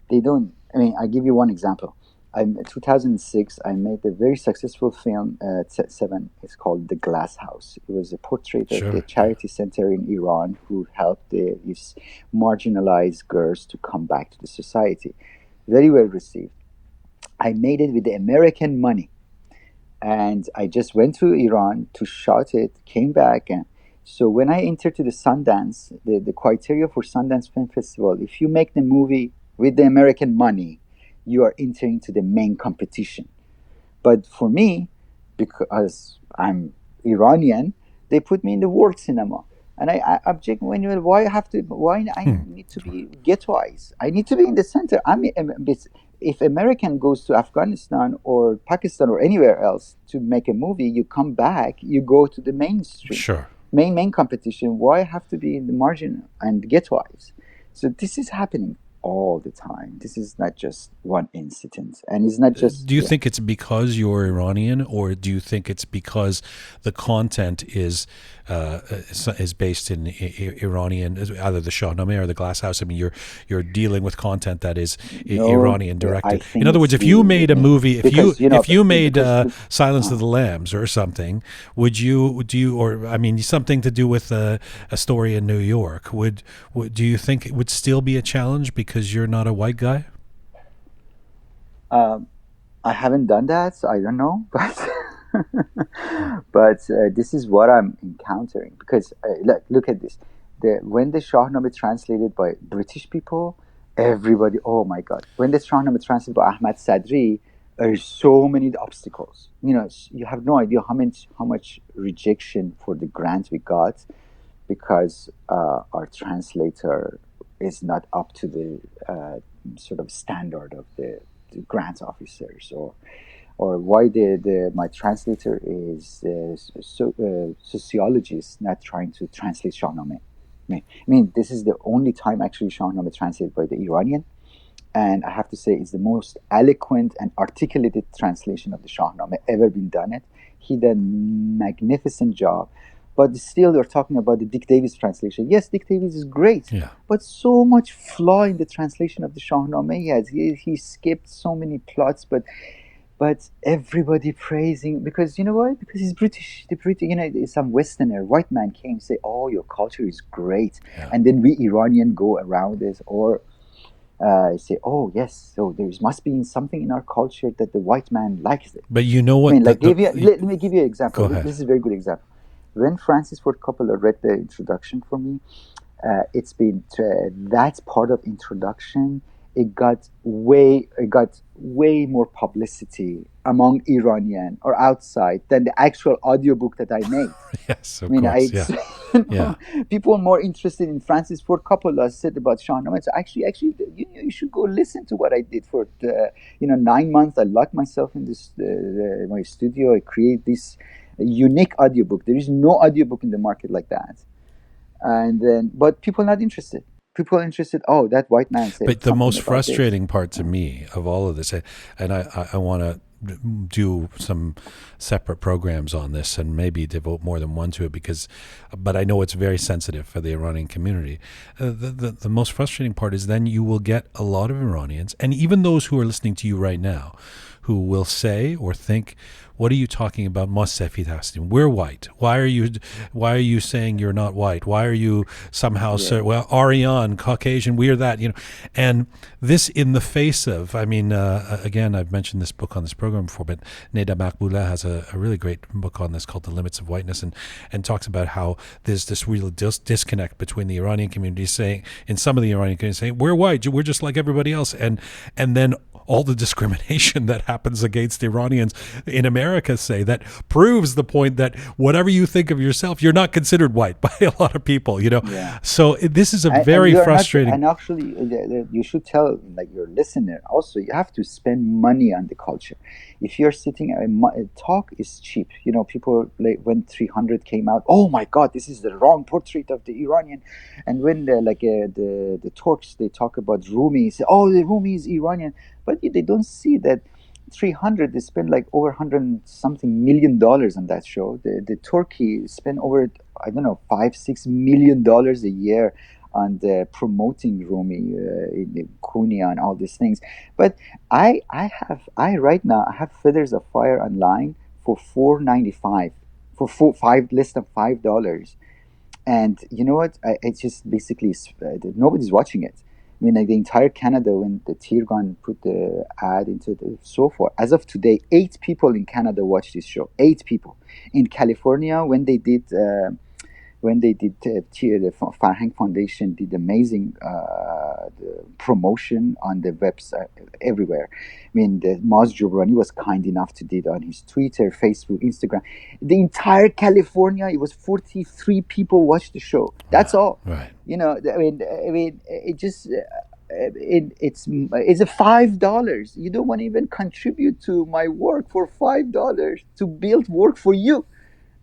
S3: they don't. I mean, I give you one example. In 2006, I made a very successful film, 7. It's called The Glass House. It was a portrait of the charity center in Iran who helped these marginalized girls to come back to the society. Very well received. I made it with the American money. And I just went to Iran to shoot it, came back. And so when I entered to the Sundance, the criteria for Sundance Film Festival, if you make the movie with the American money, you are entering to the main competition. But for me, because I'm Iranian, they put me in the world cinema. And I object why I need to be ghettoized? I need to be in the center. If American goes to Afghanistan or Pakistan or anywhere else to make a movie, you come back, you go to the mainstream. Main competition. Why have to be in the margin and ghettoized? So this is happening all the time. This is not just one incident, and it's not just.
S1: Do you think it's because you're Iranian, or do you think it's because the content is based in Iranian, either the Shahnameh or the Glass House? I mean, you're dealing with content that is Iranian directed. In other words, if you made a movie, if you made Silence of the Lambs or something, something to do with a story in New York, do you think it would still be a challenge because you're not a white guy?
S3: I haven't done that, so I don't know, but this is what I'm encountering. Because look at this: when the Shahnameh translated by British people, everybody, oh my God! When the Shahnameh translated by Ahmad Sadri, there's so many obstacles. You have no idea how much rejection for the grant we got because our translator is not up to the sort of standard of the grant officers, or why my translator is sociologist not trying to translate Shahnameh. I mean, this is the only time actually Shahnameh translated by the Iranian, and I have to say it's the most eloquent and articulated translation of the Shahnameh ever been done. He did a magnificent job. But still, you're talking about the Dick Davis translation. Yes, Dick Davis is great, but so much flaw in the translation of the Shahnameh. He skipped so many plots, but everybody praising, because you know why? Because he's British. The British, some Westerner, white man came and say, "Oh, your culture is great," and then we Iranian go around it, or say, "Oh, yes, so there must be something in our culture that the white man likes it."
S1: But you know what?
S3: I mean, let me give you an example.
S1: Go ahead.
S3: This is a very good example. When Francis Ford Coppola read the introduction for me, it's been that part of introduction. It got way more publicity among Iranian or outside than the actual audiobook that I made.
S1: Yes, of course.
S3: People are more interested in Francis Ford Coppola said about Shahnameh. So actually, you should go listen to what I did for 9 months. I locked myself in this my studio. I create this unique audiobook. There is no audiobook in the market like that. And then, but people are not interested. People are interested. Oh, that white man said.
S1: But the most frustrating part to me of all of this, and I want to do some separate programs on this and maybe devote more than one to it, but I know it's very sensitive for the Iranian community. The most frustrating part is then you will get a lot of Iranians, and even those who are listening to you right now, who will say or think, "What are you talking about? Masefid hastim. We're white. Why are you saying you're not white? Why are you somehow Aryan, Caucasian? We are that, And this in the face of, again, I've mentioned this book on this program before, but Neda Makboulah has a really great book on this called The Limits of Whiteness, and talks about how there's this real disconnect between the Iranian community saying, in some of the Iranian community saying, we're white, we're just like everybody else, and then all the discrimination that happens against Iranians in America say that proves the point that whatever you think of yourself, you're not considered white by a lot of people, So this is a very frustrating.
S3: And actually, you should tell your listener also, you have to spend money on the culture. If you're sitting, talk is cheap. People, when 300 came out, oh my God, this is the wrong portrait of the Iranian. And when the Turks, they talk about Rumi, say, oh, the Rumi is Iranian. But they don't see that 300, they spend over $100-something million on that show. The Turkey spend over, I don't know, $5-6 million a year on promoting Rumi, in Kunia and all these things. But I right now I have Feathers of Fire online for $4.95 for less than $5. And you know what? It's just basically nobody's watching it. I mean, the entire Canada, when the Tirgan put the ad into the so forth, as of today, 8 people in Canada watch this show. 8 people. In California, when they did the Farhang Foundation did amazing the promotion on the website everywhere. I mean, Maz Jobrani was kind enough to do it on his Twitter, Facebook, Instagram. The entire California, it was 43 people watched the show. That's all.
S1: Right.
S3: I mean, it just. It's a $5. You don't want to even contribute to my work for $5 to build work for you.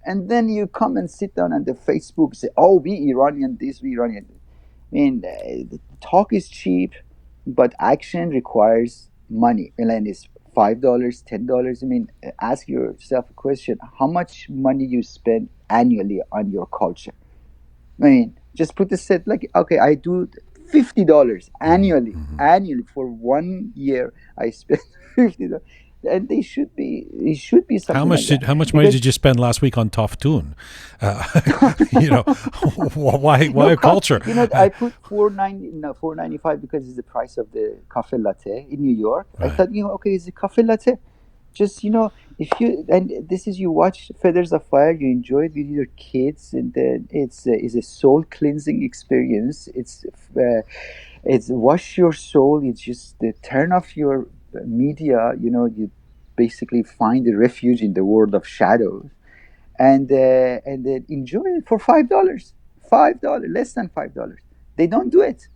S3: And then you come and sit down on the Facebook and say, oh, we Iranian this, we Iranian. I mean, talk is cheap, but action requires money. And it's $5, $10. I mean, ask yourself a question. How much money you spend annually on your culture? I mean, just put the set okay, I do $50 annually. Annually for 1 year, I spend $50. and they should be. It should be something.
S1: How much money did you spend last week on Toftun? Why a culture?
S3: I put $4.95 because it's the price of the cafe latte in New York.
S1: Right.
S3: I thought, okay, it's a cafe latte. Just if you watch Feathers of Fire, you enjoy it with your kids, and then it's a soul cleansing experience. It's wash your soul. It's just turn off your media. You basically find a refuge in the world of shadows, and then enjoy it for $5. Less than $5. They don't do it.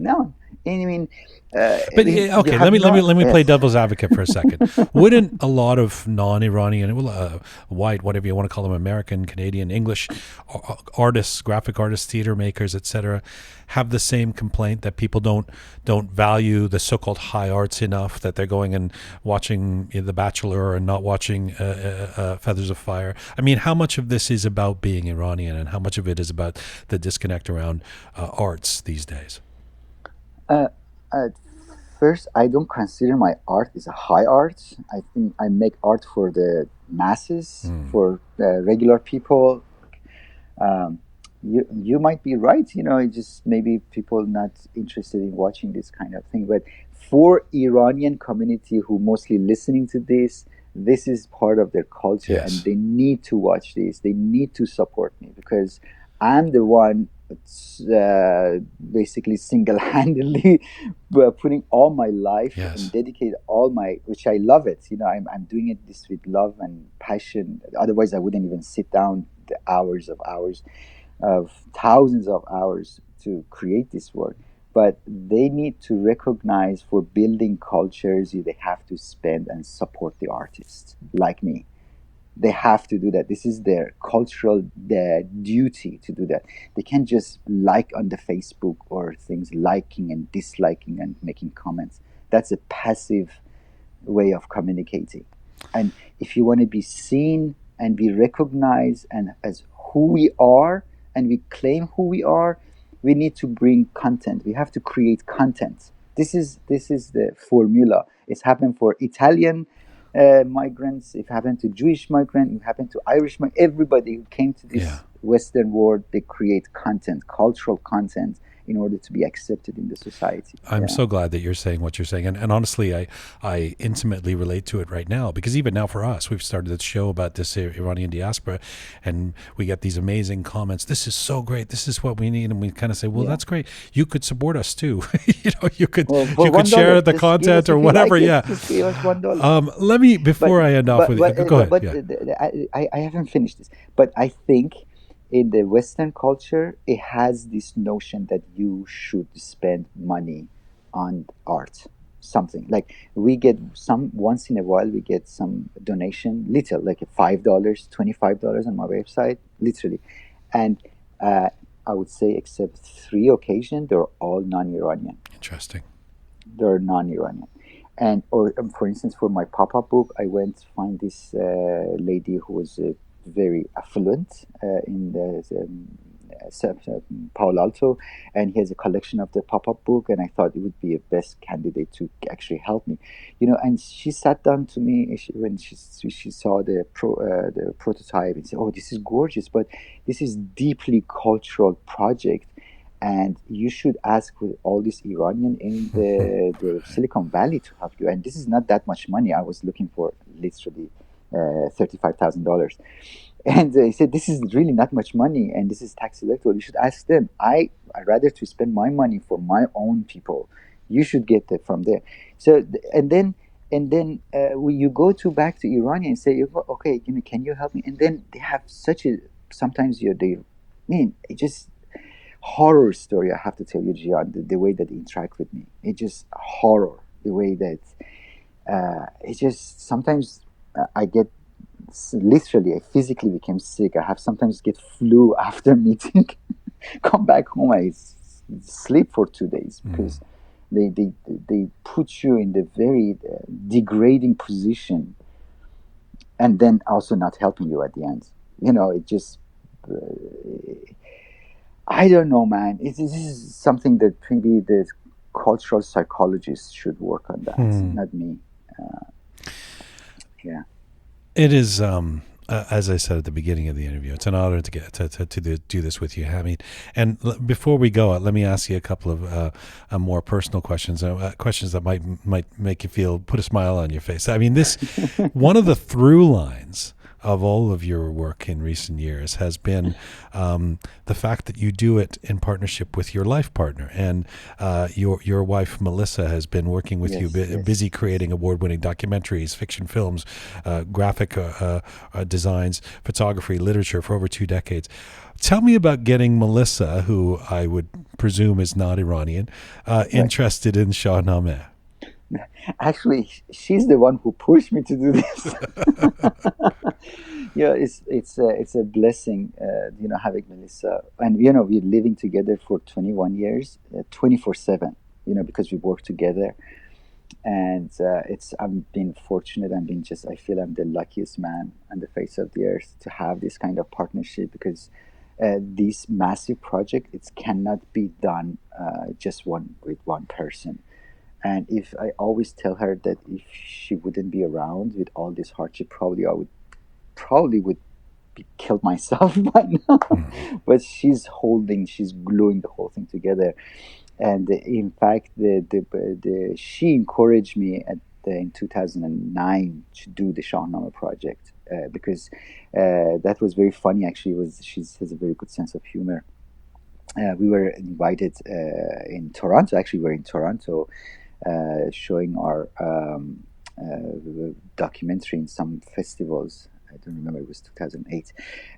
S3: No, I mean,
S1: but okay, let me play devil's advocate for a second. Wouldn't a lot of non-Iranian, white, whatever you want to call them, American, Canadian, English artists, graphic artists, theater makers, etc., have the same complaint that people don't value the so-called high arts enough, that they're going and watching The Bachelor and not watching Feathers of Fire? I mean, how much of this is about being Iranian, and how much of it is about the disconnect around arts these days?
S3: At first, I don't consider my art is a high art. I think I make art for the masses, for regular people. You might be right. It just maybe people not interested in watching this kind of thing. But for Iranian community who mostly listening to this is part of their culture,
S1: yes.
S3: And they need to watch this. They need to support me because I'm the one basically single-handedly putting all my life
S1: yes.
S3: and dedicate all my, which I love it. I'm doing this with love and passion. Otherwise, I wouldn't even sit down the hours of thousands of hours to create this work. But they need to recognize for building cultures, they have to spend and support the artists like me. They have to do that. This is their cultural duty to do that. They can't just like on the Facebook or things, liking and disliking and making comments. That's a passive way of communicating. And if you want to be seen and be recognized and as who we are, and we claim who we are, we need to bring content. We have to create content. This is the formula. It's happened for Italian migrants, it happened to Jewish migrants, it happened to Irish migrants. Everybody who came to this Western world, they create content, cultural content, in order to be accepted in the society.
S1: I'm so glad that you're saying what you're saying. And honestly, I intimately relate to it right now, because even now for us, we've started this show about this Iranian diaspora, and we get these amazing comments. This is so great. This is what we need. And we kind of say, well, that's great. You could support us too. You could share the content or whatever.
S3: Just give us $1.
S1: Let me, before I end off with it, go ahead.
S3: But I haven't finished this. But I think in the Western culture, it has this notion that you should spend money on art, something like we get once in a while we get some donation, little, like $5, $25 on my website, literally, and I would say except 3 occasions, they're all non-Iranian.
S1: Interesting.
S3: They're non-Iranian. And or for instance, for my pop-up book, I went to find this lady who was very affluent in the Palo Alto, and he has a collection of the pop-up book, and I thought it would be a best candidate to actually help me, and she sat down to me when she saw the prototype and said, oh, this is gorgeous, but this is deeply cultural project, and you should ask with all these Iranian in the Silicon Valley to help you, and this is not that much money. I was looking for literally $35,000, and he said, this is really not much money, and this is tax deductible. You should ask them. I'd rather to spend my money for my own people. You should get that from there. So and then when you go back to Iranian and say, okay, can you help me? And then they have such a sometimes it just horror story. I have to tell you, Jian, the way that they interact with me, it's just horror. The way that it just sometimes. I get literally, I physically became sick. I have sometimes get flu after meeting. Come back home, I sleep for 2 days because they put you in the very degrading position, and then also not helping you at the end. It just I don't know, man. This is something that maybe the cultural psychologists should work on that, not me. Yeah.
S1: It is, as I said at the beginning of the interview, it's an honor to get to do this with you, Hameed. And before we go, let me ask you a couple of more personal questions, questions that might make you put a smile on your face. I mean, this one of the through lines of all of your work in recent years has been the fact that you do it in partnership with your life partner, and your wife Melissa has been working with you, busy creating award-winning documentaries, fiction films, graphic designs, photography, literature for over 2 decades. Tell me about getting Melissa, who I would presume is not Iranian, interested in Shahnameh.
S3: Actually, she's the one who pushed me to do this. Yeah, it's a blessing, having Melissa, and we're living together for 21 years, 24/7. Because we work together, and I've been fortunate. I feel I'm the luckiest man on the face of the earth to have this kind of partnership, because this massive project, it cannot be done just with one person. And if I always tell her that if she wouldn't be around with all this hardship, probably would be killed myself by now. But she's gluing the whole thing together. And in fact, she encouraged me in 2009 to do the Shahnameh project, because that was very funny. Actually, she has a very good sense of humor. We were invited in Toronto. Actually, we're in Toronto, showing our documentary in some festivals. I don't remember, it was 2008.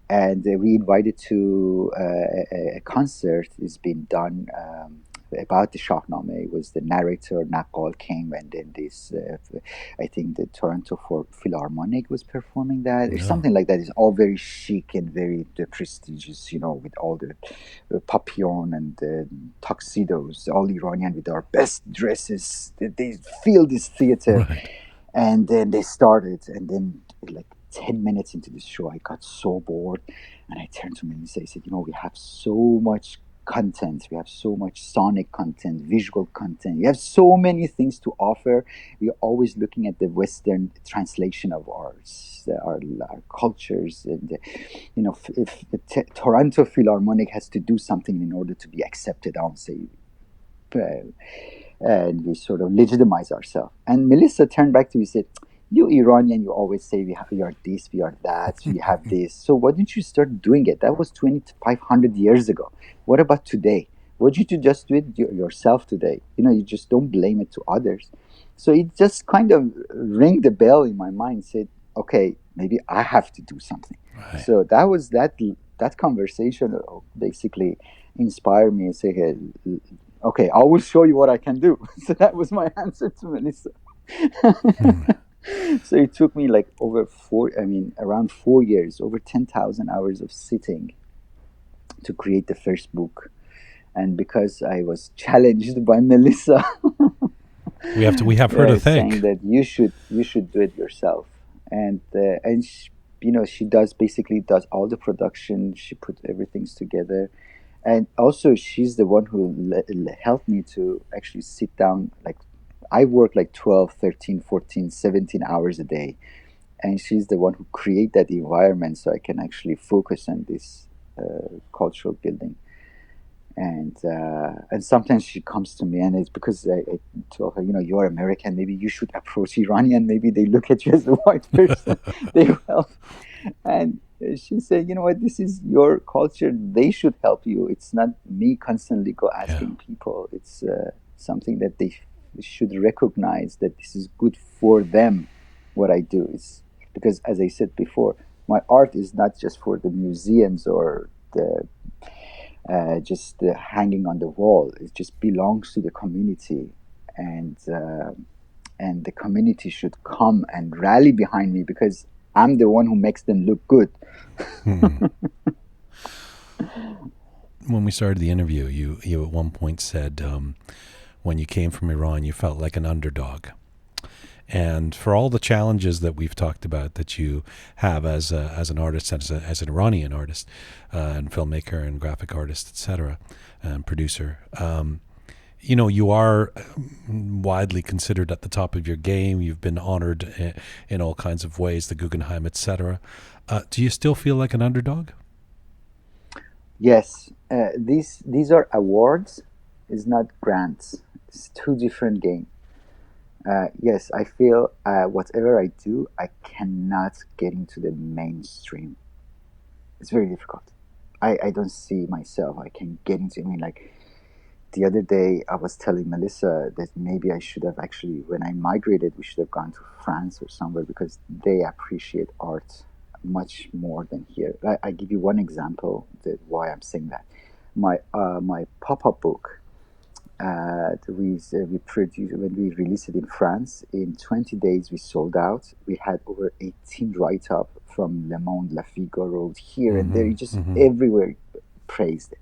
S3: And we invited to a concert. It's been done about the Shahnameh. It was the narrator, Naqal, came, and then this, I think the Toronto Philharmonic was performing that, or something like that. It's all very chic and very prestigious, with all the papillon and the tuxedos, all Iranian with our best dresses. They fill this theater.
S1: Right.
S3: And then they started, and then like 10 minutes into the show, I got so bored, and I turned to Melissa. I said, we have so much content, we have so much sonic content, visual content, we have so many things to offer. We're always looking at the Western translation of our cultures, and if the Toronto Philharmonic has to do something in order to be accepted, I would say, and we sort of legitimize ourselves. And Melissa turned back to me and said, you Iranian, you always say we are this, we are that, we have this. So why don't you start doing it? That was 2,500 years ago. What about today? Why don't you just do it yourself today? You just don't blame it to others. So it just kind of rang the bell in my mind, said, okay, maybe I have to do something. Right. So that was that conversation basically inspired me and say, hey, okay, I will show you what I can do. So that was my answer to Melissa. So it took me like around 4 years, over 10,000 hours of sitting to create the first book. And because I was challenged by Melissa,
S1: we have her to thank,
S3: saying that you should do it yourself. And she basically does all the production. She put everything together. And also she's the one who helped me to actually sit down. Like, I work like 12, 13, 14, 17 hours a day. And she's the one who create that environment so I can actually focus on this cultural building. And sometimes she comes to me, and it's because I told her, you're American, maybe you should approach Iranian. Maybe they look at you as a white person. They will help. And she said, you know what, this is your culture. They should help you. It's not me constantly go asking people. It's something that they should recognize, that this is good for them. What I do is because, as I said before, my art is not just for the museums or the just hanging on the wall. It just belongs to the community, and the community should come and rally behind me because I'm the one who makes them look good.
S1: When we started the interview, you at one point said when you came from Iran, you felt like an underdog. And for all the challenges that we've talked about that you have as an artist, as an Iranian artist, and filmmaker and graphic artist, etc., and producer, you are widely considered at the top of your game. You've been honored in all kinds of ways, the Guggenheim, etc. Do you still feel like an underdog?
S3: Yes, these are awards. It's not grants. It's two different games. Yes, I feel whatever I do, I cannot get into the mainstream. It's very difficult. I don't see myself. I can get into. I mean, like the other day, I was telling Melissa that maybe I should have actually, when I migrated, we should have gone to France or somewhere because they appreciate art much more than here. I give you one example that why I'm saying that. My pop-up book we produced when we released it in France. In 20 days, we sold out. We had over 18 write-up from Le Monde, La Figaro, here and there. Just everywhere praised it.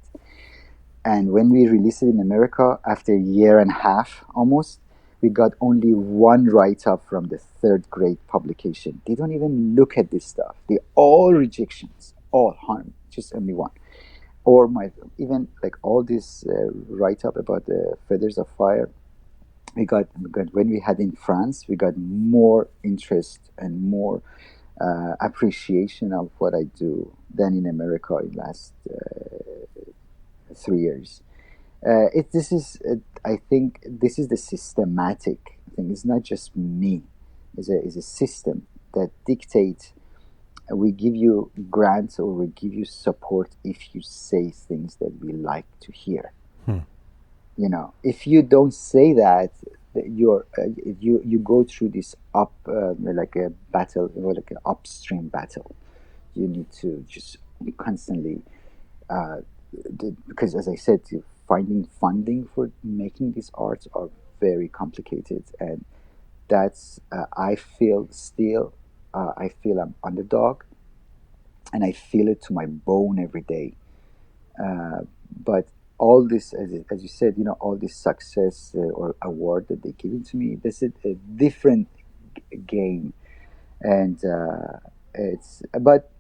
S3: And when we released it in America, after a year and a half almost, we got only one write-up from the third grade publication. They don't even look at this stuff. They all rejections, all harm, just only one. Or even like all this write-up about the Feathers of Fire, we got when we had in France, we got more interest and more appreciation of what I do than in America in the last 3 years. I think this is the systematic thing. It's not just me. It's a system that dictates. We give you grants or we give you support if you say things that we like to hear. If you don't say that, you go through this like a battle, or like an upstream battle. You need to just constantly, because as I said, finding funding for making these arts are very complicated, and that's I feel I'm underdog, and I feel it to my bone every day. But all this, as you said, all this success or award that they're giving to me, this is a different game, and But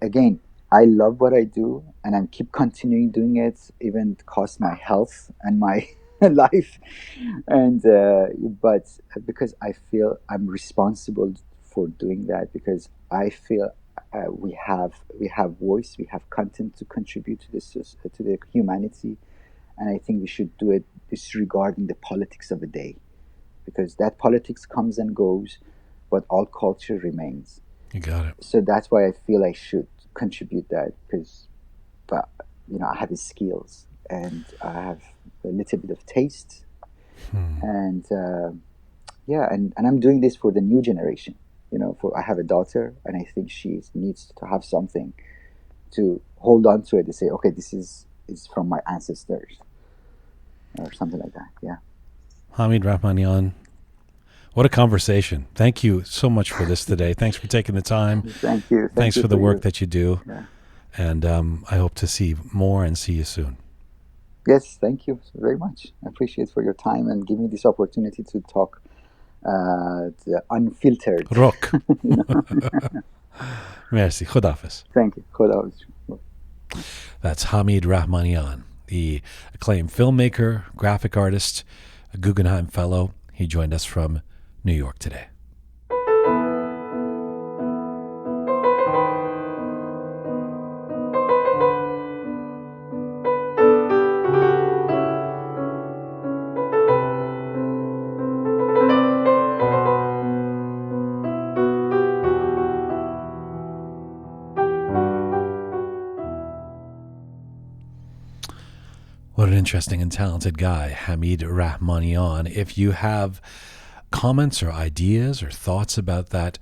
S3: again, I love what I do, and I keep continuing doing it, even cost my health and my life, and but because I feel I'm responsible for doing that, because I feel we have voice, we have content to contribute to this to the humanity, and I think we should do it disregarding the politics of the day, because that politics comes and goes, but all culture remains.
S1: You got it.
S3: So that's why I feel I should contribute that, because I have the skills and I have a little bit of taste, and and I'm doing this for the new generation. I have a daughter, and I think she needs to have something to hold on to it, to say, okay, this is from my ancestors, or something like that. Yeah.
S1: Hameed Rahmanian, what a conversation. Thank you so much for this today. Thanks for taking the time.
S3: Thank you.
S1: Thanks
S3: you
S1: for the work that you do.
S3: Yeah.
S1: And I hope to see more and see you soon.
S3: Yes, thank you very much. I appreciate for your time and giving me this opportunity to talk the unfiltered.
S1: Roqe. Merci. Khudafiz.
S3: Thank you. Khudafiz.
S1: That's Hameed Rahmanian, the acclaimed filmmaker, graphic artist, a Guggenheim Fellow. He joined us from New York today. What an interesting and talented guy, Hameed Rahmanian. If you have comments or ideas or thoughts about that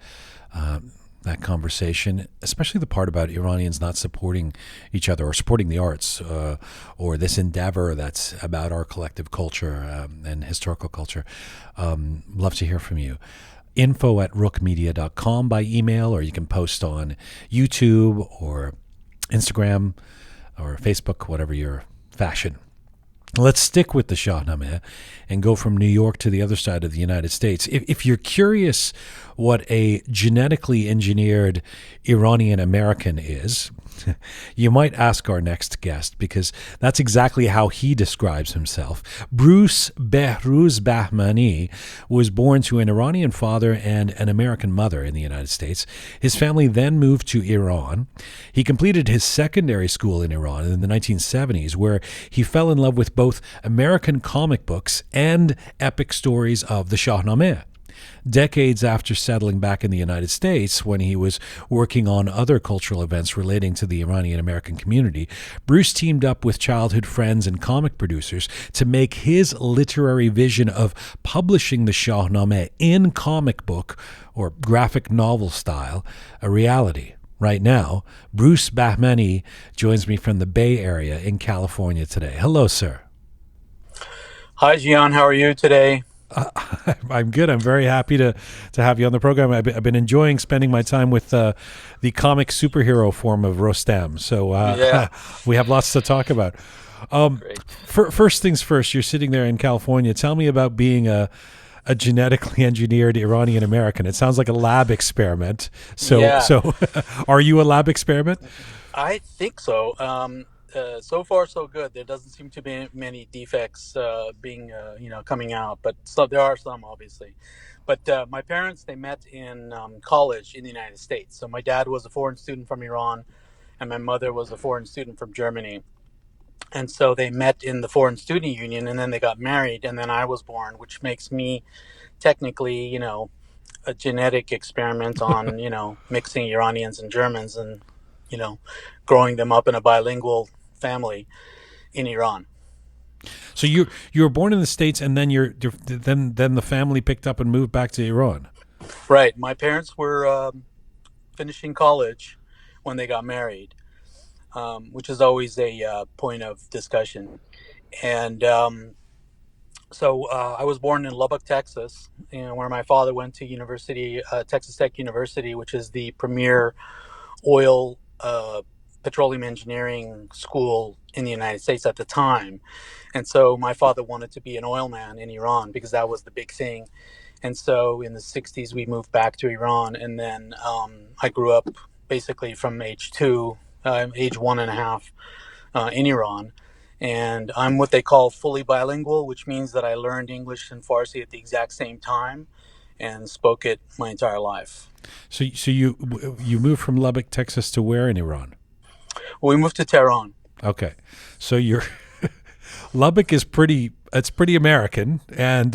S1: conversation, especially the part about Iranians not supporting each other or supporting the arts, or this endeavor that's about our collective culture and historical culture, love to hear from you. info@roqemedia.com by email, or you can post on YouTube or Instagram or Facebook, whatever your fashion. Let's stick with the Shahnameh and go from New York to the other side of the United States. If you're curious what a genetically engineered Iranian American is, You might ask our next guest, because that's exactly how he describes himself. Bruce Bahmani was born to an Iranian father and an American mother in the United States. His family then moved to Iran. He completed his secondary school in Iran in the 1970s, where he fell in love with both American comic books and epic stories of the Shahnameh. Decades after settling back in the United States, when he was working on other cultural events relating to the Iranian American community, Bruce teamed up with childhood friends and comic producers to make his literary vision of publishing the Shahnameh in comic book or graphic novel style a reality. Right now, Bruce Bahmani joins me from the Bay Area in California today. Hello, sir.
S4: Hi, Jian. How are you today?
S1: I'm good. I'm very happy to have you on the program. I've been enjoying spending my time with the comic superhero form of Rostam. So we have lots to talk about. First things first, you're sitting there in California. Tell me about being a genetically engineered Iranian American. It sounds like a lab experiment. So are you a lab experiment?
S4: I think so. So far, so good. There doesn't seem to be many defects coming out, but there are some, obviously. But my parents, they met in college in the United States. So my dad was a foreign student from Iran, and my mother was a foreign student from Germany. And so they met in the Foreign Student Union, and then they got married, and then I was born, which makes me technically, a genetic experiment on, mixing Iranians and Germans and, growing them up in a bilingual family in Iran.
S1: So you were born in the States, and then then the family picked up and moved back to Iran.
S4: Right. My parents were finishing college when they got married, which is always a point of discussion. And so I was born in Lubbock, Texas, where my father went to university, Texas Tech University, which is the premier oil petroleum engineering school in the United States at the time. And so my father wanted to be an oil man in Iran because that was the big thing. And so in the 60s, we moved back to Iran. And then I grew up basically from age 1.5 in Iran. And I'm what they call fully bilingual, which means that I learned English and Farsi at the exact same time and spoke it my entire life.
S1: So you moved from Lubbock, Texas to where in Iran?
S4: We moved to Tehran.
S1: Okay. So Lubbock is pretty American, and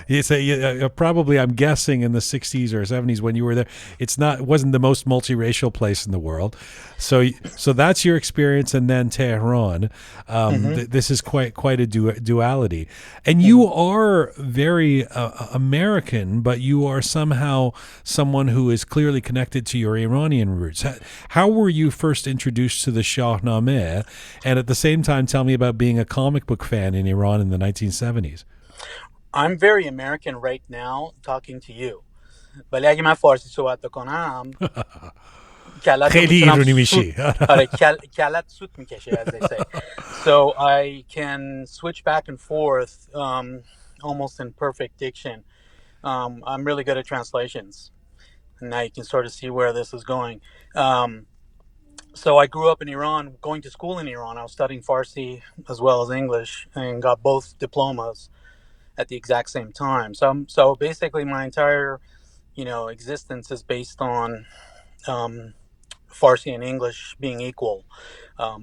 S1: you say probably, I'm guessing, in the 60s or 70s when you were there, it wasn't the most multiracial place in the world. So that's your experience, and then Tehran. This is quite a duality, and you are very American, but you are somehow someone who is clearly connected to your Iranian roots. How were you first introduced to the Shahnameh, and at the same time, tell me about being a comic book fan in Iran in the 1970s.
S4: I'm very American right now talking to you. ولی اگه من فارسی صحبت بکنم
S1: خیلی ایرانی میشی.
S4: کلت سوت میکشه, as they say. So I can switch back and forth almost in perfect diction. I'm really good at translations. And now you can sort of see where this is going. So I grew up in Iran, going to school in Iran. I was studying Farsi as well as English and got both diplomas at the exact same time. So basically my entire, existence is based on Farsi and English being equal.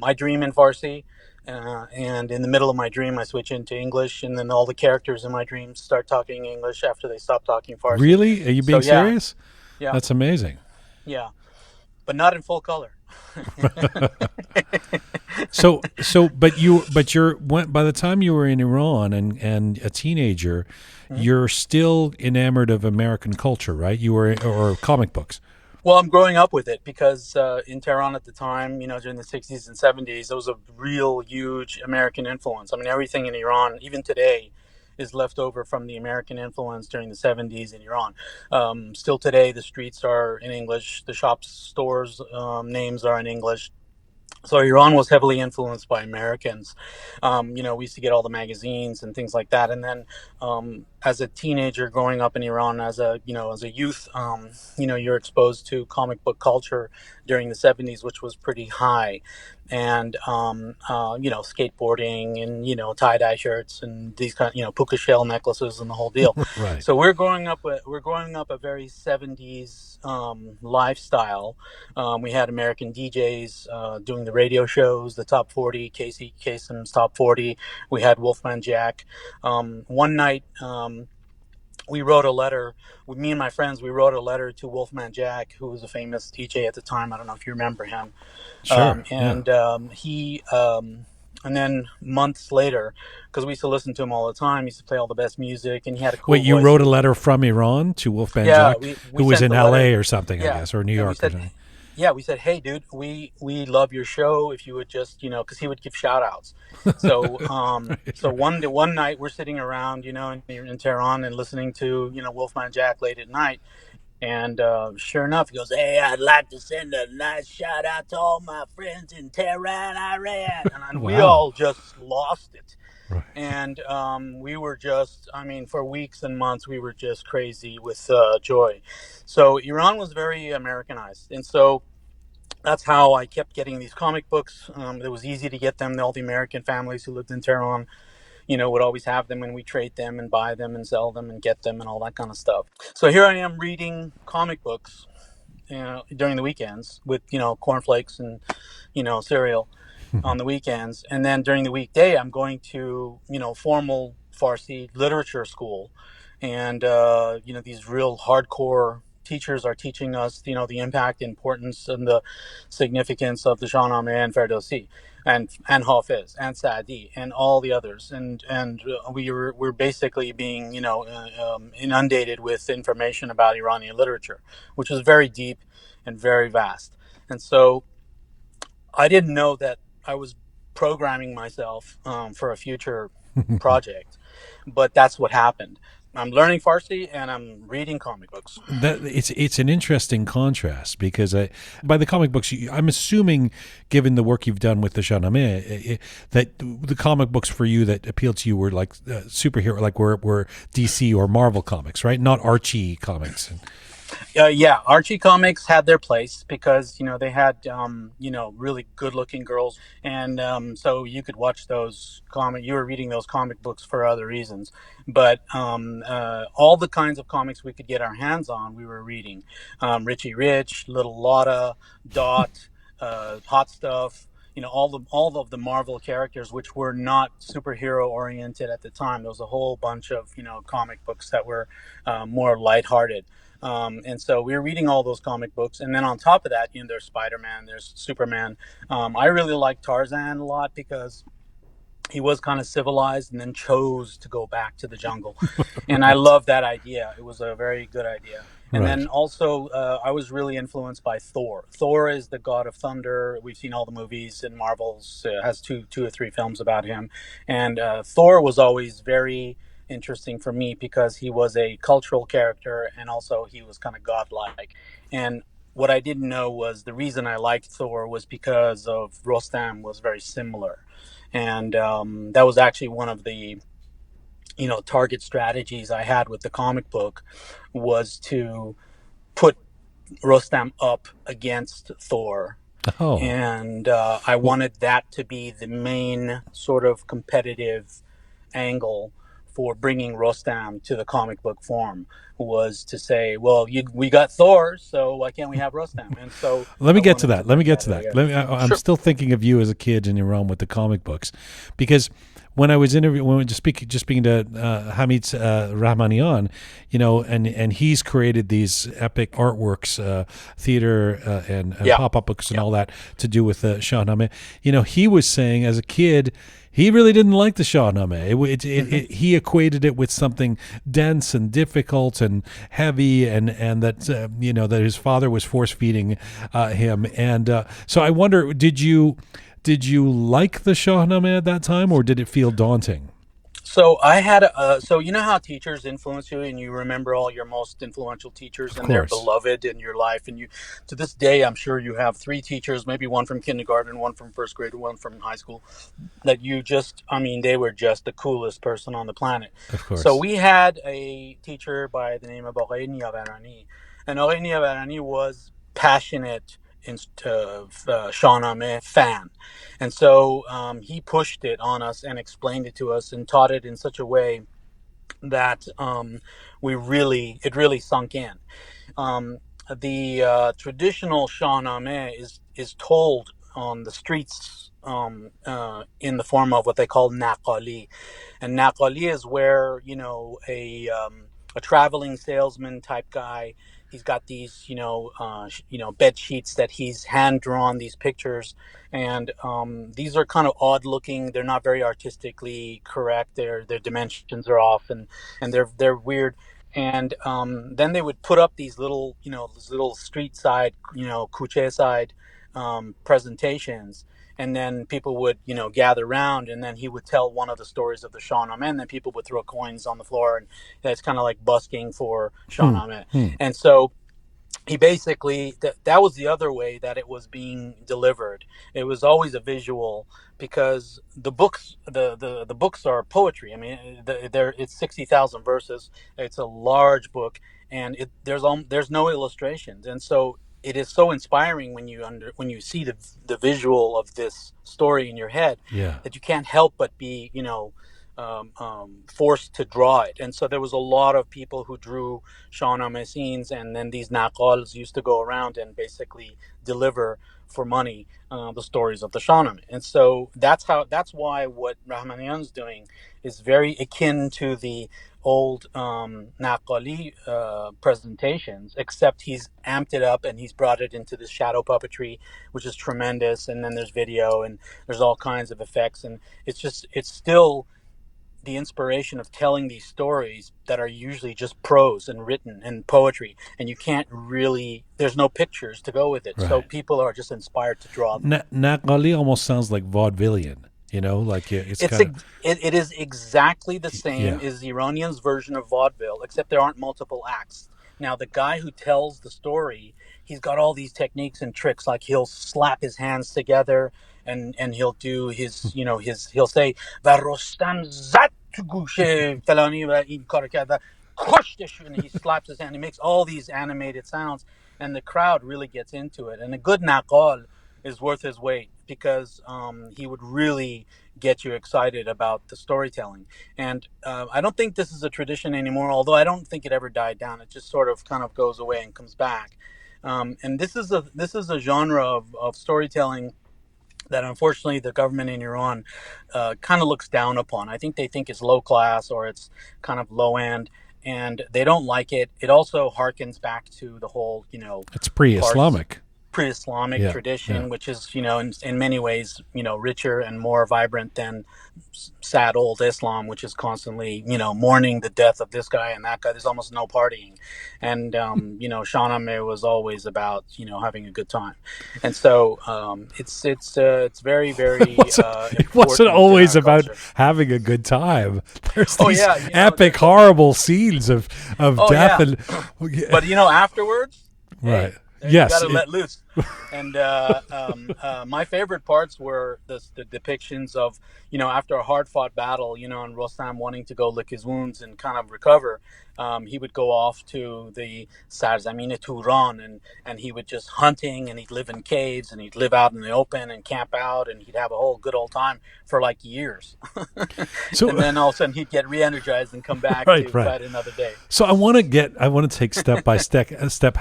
S4: I dream in Farsi, and in the middle of my dream I switch into English, and then all the characters in my dreams start talking English after they stop talking Farsi.
S1: Really? Are you being serious?
S4: Yeah.
S1: That's amazing.
S4: Yeah. But not in full color.
S1: But by the time you were in Iran and a teenager, you're still enamored of American culture, right? Or comic books.
S4: Well, I'm growing up with it because in Tehran at the time, during the 60s and 70s, there was a real huge American influence. I mean, everything in Iran, even today, is left over from the American influence during the 70s in Iran. Still today, the streets are in English. The shops, stores, names are in English. So Iran was heavily influenced by Americans. We used to get all the magazines and things like that. And then as a teenager growing up in Iran, as a youth, you're exposed to comic book culture during the '70s, which was pretty high, and skateboarding and tie dye shirts and these kind, puka shell necklaces and the whole deal.
S1: Right.
S4: So we're growing up a very '70s lifestyle. We had American DJs doing the radio shows, the Top 40, Casey Kasem's Top 40. We had Wolfman Jack. One night, we wrote a letter with me and my friends. We wrote a letter to Wolfman Jack, who was a famous DJ at the time. I don't know if you remember him.
S1: Sure.
S4: And then months later, because we used to listen to him all the time, he used to play all the best music, and he had a cool
S1: Wait, you
S4: voice.
S1: wrote a letter from Iran to Wolfman
S4: Yeah,
S1: Jack,
S4: we
S1: who was
S4: sent
S1: in
S4: the
S1: LA
S4: letter.
S1: or something, I
S4: Yeah,
S1: guess, or New
S4: and we
S1: York or
S4: said,
S1: something.
S4: hey, dude, we love your show. If you would just, because he would give shout outs. So, so one night we're sitting around, in Tehran and listening to, Wolfman Jack late at night. And sure enough, he goes, "Hey, I'd like to send a nice shout out to all my friends in Tehran, Iran." And we
S1: Wow.
S4: all just lost it.
S1: Right.
S4: And we were just, for weeks and months, we were just crazy with joy. So Iran was very Americanized. And so that's how I kept getting these comic books. It was easy to get them. All the American families who lived in Tehran, would always have them, and we trade them and buy them and sell them and get them and all that kind of stuff. So here I am reading comic books, during the weekends with, cornflakes and, cereal on the weekends. And then during the weekday, I'm going to, formal Farsi literature school. And, these real hardcore teachers are teaching us, the impact, importance, and the significance of the Shahnameh and Ferdowsi and Hafiz and Saadi and all the others. And we're basically being, inundated with information about Iranian literature, which is very deep and very vast. And so I didn't know that I was programming myself for a future project, but that's what happened. I'm learning Farsi and I'm reading comic books.
S1: That it's an interesting contrast because by the comic books, I'm assuming, given the work you've done with the Shahnameh, that the comic books for you that appealed to you were like superhero, like were DC or Marvel comics, right? Not Archie comics.
S4: Yeah, Archie comics had their place because they had really good-looking girls, and so you could watch those comic. You were reading those comic books for other reasons, but all the kinds of comics we could get our hands on, we were reading. Richie Rich, Little Lotta, Dot, Hot Stuff. All of the Marvel characters, which were not superhero oriented at the time. There was a whole bunch of comic books that were more lighthearted. And so we were reading all those comic books, and then on top of that, there's Spider-Man, there's Superman. I really liked Tarzan a lot because he was kind of civilized and then chose to go back to the jungle, and I love that idea. It was a very good idea. And
S1: Right.
S4: then also, I was really influenced by Thor. Thor is the god of thunder. We've seen all the movies, and Marvel's has two or three films about him. And Thor was always very interesting for me because he was a cultural character, and also he was kind of godlike. And what I didn't know was the reason I liked Thor was because of Rostam was very similar. And that was actually one of the target strategies I had with the comic book, was to put Rostam up against Thor.
S1: Oh.
S4: And I wanted that to be the main sort of competitive angle for bringing Rostam to the comic book form, was to say, well, we got Thor, so why can't we have Rostam? And so
S1: Let me
S4: I
S1: get to
S4: wanted
S1: that. Let me
S4: bring
S1: get to that.
S4: again.
S1: I'm
S4: Sure.
S1: still thinking of you as a kid in Iran with the comic books, because when I was when we were just speaking to Hamid Rahmanian, and he's created these epic artworks, theater and
S4: Yeah.
S1: pop-up books and all that to do with Shahnameh. He was saying as a kid, he really didn't like the Shahnameh. He equated it with something dense and difficult and heavy, and that that his father was force feeding him. And so I wonder, did you like the Shahnameh at that time, or did it feel daunting?
S4: So I had so you know how teachers influence you, and you remember all your most influential teachers,
S1: Of
S4: and they're
S1: course.
S4: beloved in your life, and you to this day I'm sure you have three teachers, maybe one from kindergarten, one from first grade, one from high school, that you just, I mean, they were just the coolest person on the planet.
S1: Of
S4: So
S1: course.
S4: we had a teacher by the name of Roqe, and Roqe was passionate Shahnameh fan, and so he pushed it on us and explained it to us and taught it in such a way that it really sunk in. Um, the traditional Shahnameh is told on the streets in the form of what they call naqali, and naqali is where a traveling salesman type guy. He's got these bed sheets that he's hand drawn these pictures, and these are kind of odd looking. They're not very artistically correct. Their dimensions are off, and they're weird. And then they would put up these little street side, kuche side presentations, and then people would gather around, and then he would tell one of the stories of the Shahnameh, and then people would throw coins on the floor, and that's kind of like busking for
S1: Hmm.
S4: Shahnameh. And so he basically that was the other way that it was being delivered. It was always a visual, because the books are poetry. I mean, it's 60,000 verses. It's a large book, and there's no illustrations, and so it is so inspiring when you see the visual of this story in your head,
S1: Yeah.
S4: that you can't help but be forced to draw it. And so there was a lot of people who drew Shahnameh scenes, and then these naqals used to go around and basically deliver for money the stories of the Shahnameh. And so that's why what Rahmanian's doing is very akin to the old naqali presentations, except he's amped it up and he's brought it into this shadow puppetry, which is tremendous. And then there's video and there's all kinds of effects, and it's still the inspiration of telling these stories that are usually just prose and written and poetry, and you can't really, there's no pictures to go with it, so
S1: Right.
S4: people are just inspired to draw them.
S1: Nagali almost sounds like vaudevillian, like it's kind of.
S4: It is exactly the
S1: Yeah.
S4: same as the Iranian's version of vaudeville, except there aren't multiple acts. Now the guy who tells the story, he's got all these techniques and tricks, like he'll slap his hands together, and he'll do his he'll say "Varostam zat to gushe felani va in kar karda kashtesh," and he slaps his hand. He makes all these animated sounds, and the crowd really gets into it. And a good naqal is worth his weight, because he would really get you excited about the storytelling. And I don't think this is a tradition anymore, although I don't think it ever died down. It just sort of kind of goes away and comes back. And this is a genre of storytelling that unfortunately the government in Iran kind of looks down upon. I think they think it's low class, or it's kind of low end, and they don't like it. It also harkens back to the whole,
S1: It's
S4: Pars
S1: pre-Islamic.
S4: pre-Islamic
S1: Yeah. Yeah.
S4: tradition, which is, in many ways, richer and more vibrant than sad old Islam, which is constantly, mourning the death of this guy and that guy. There's almost no partying, and Shahnameh was always about, having a good time, and so it's very very
S1: It wasn't
S4: important in
S1: always
S4: our
S1: about
S4: culture.
S1: having a good time. There's
S4: Oh
S1: these
S4: yeah,
S1: epic,
S4: there's
S1: horrible scenes of
S4: oh
S1: death
S4: yeah,
S1: and.
S4: but afterwards,
S1: Right.
S4: hey, you got
S1: Yes.
S4: to let loose. And my favorite parts were the depictions of, after a hard fought battle, and Rostam wanting to go lick his wounds and kind of recover. He would go off to the Sarzamine Turan, and he would just hunting, and he'd live in caves, and he'd live out in the open and camp out, and he'd have a whole good old time for like years. And
S1: So
S4: then all of a sudden he'd get re-energized and come back
S1: right,
S4: to
S1: right.
S4: fight another day.
S1: So I want to take step by step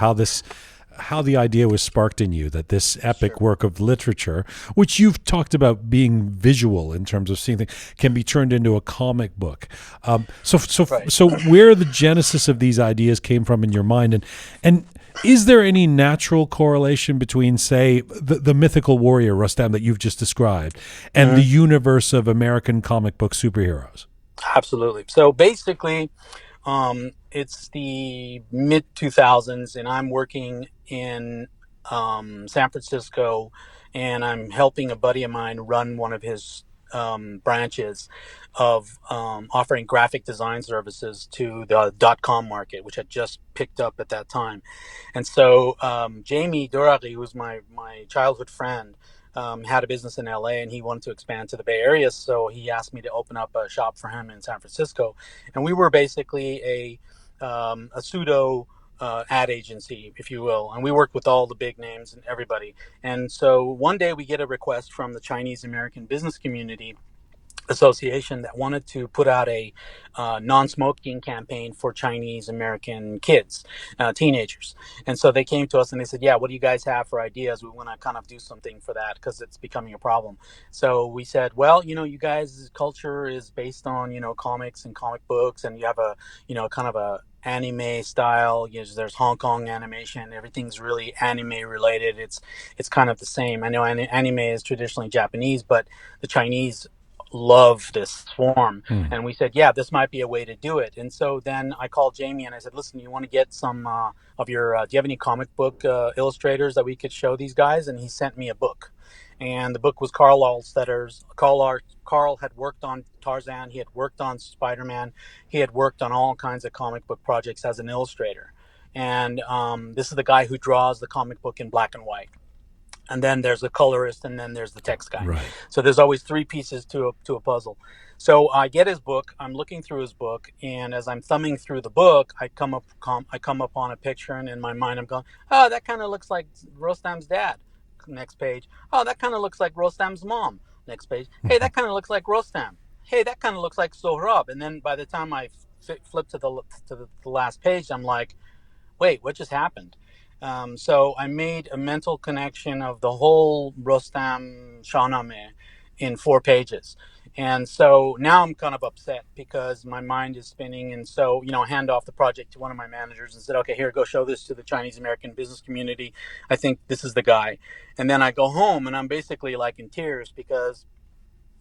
S1: how the idea was sparked in you that this epic
S4: Sure.
S1: work of literature, which you've talked about being visual in terms of seeing things, can be turned into a comic book.
S4: Right.
S1: So where the genesis of these ideas came from in your mind, and is there any natural correlation between, say, the mythical warrior Rustam that you've just described and the universe of American comic book superheroes?
S4: Absolutely. So basically, it's the mid 2000s, and I'm working in San Francisco, and I'm helping a buddy of mine run one of his branches of offering graphic design services to the .com market, which had just picked up at that time. And so Jamie Duraghi, who was my childhood friend, had a business in LA, and he wanted to expand to the Bay Area. So he asked me to open up a shop for him in San Francisco. And we were basically a pseudo ad agency, if you will. And we worked with all the big names and everybody. And so one day we get a request from the Chinese American Business Community Association that wanted to put out a non-smoking campaign for Chinese American kids, teenagers. And so they came to us and they said, yeah, what do you guys have for ideas? We want to kind of do something for that because it's becoming a problem. So we said, well, you guys' culture is based on, comics and comic books, and you have a, kind of a anime style. There's Hong Kong animation. Everything's really anime related. It's kind of the same. I know anime is traditionally Japanese, but the Chinese love this form. And we said, yeah, this might be a way to do it. And so then I called Jamie and I said, listen, you want to get some of your do you have any comic book illustrators that we could show these guys? And he sent me a book, and the book was Carl Alstetter's. Carl had worked on Tarzan, he had worked on Spider-Man, he had worked on all kinds of comic book projects as an illustrator. And this is the guy who draws the comic book in black and white. And then there's the colorist, and then there's the text guy.
S1: Right.
S4: So there's always three pieces to a puzzle. So I get his book. I'm looking through his book, and as I'm thumbing through the book, I come up on a picture, and in my mind I'm going, oh, that kind of looks like Rostam's dad. Next page. Oh, that kind of looks like Rostam's mom. Next page. Hey, that kind of looks like Rostam. Hey, that kind of looks like Sohrab. And then by the time I flip to the last page, I'm like, wait, what just happened? So I made a mental connection of the whole Rostam Shahnameh in 4 pages. And so now I'm kind of upset because my mind is spinning. And so, I hand off the project to one of my managers and said, okay, here, go show this to the Chinese American business community. I think this is the guy. And then I go home and I'm basically like in tears because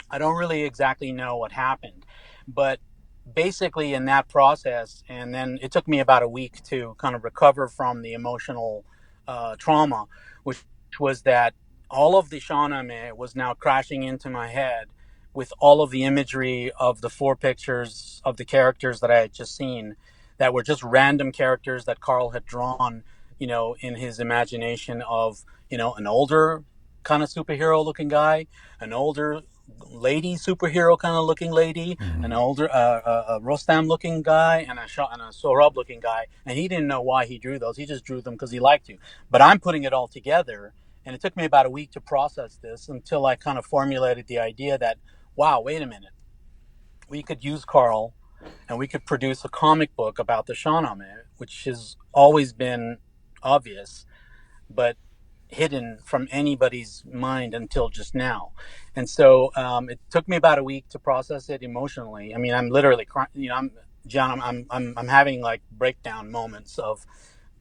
S4: I don't really exactly know what happened. But basically in that process, and then it took me about a week to kind of recover from the emotional trauma, which was that all of the Shahnameh was now crashing into my head with all of the imagery of the 4 pictures of the characters that I had just seen that were just random characters that Carl had drawn, in his imagination of, an older kind of superhero looking guy, an older lady superhero kind of looking lady, an older Rostam looking guy, and a Sohrab looking guy. And he didn't know why he drew those. He just drew them because he liked to. But I'm putting it all together, and it took me about a week to process this until I kind of formulated the idea that, wow, wait a minute. We could use Carl and we could produce a comic book about the Shahnameh, which has always been obvious, but hidden from anybody's mind until just now. And so it took me about a week to process it emotionally. I mean, I'm literally crying. I'm having like breakdown moments of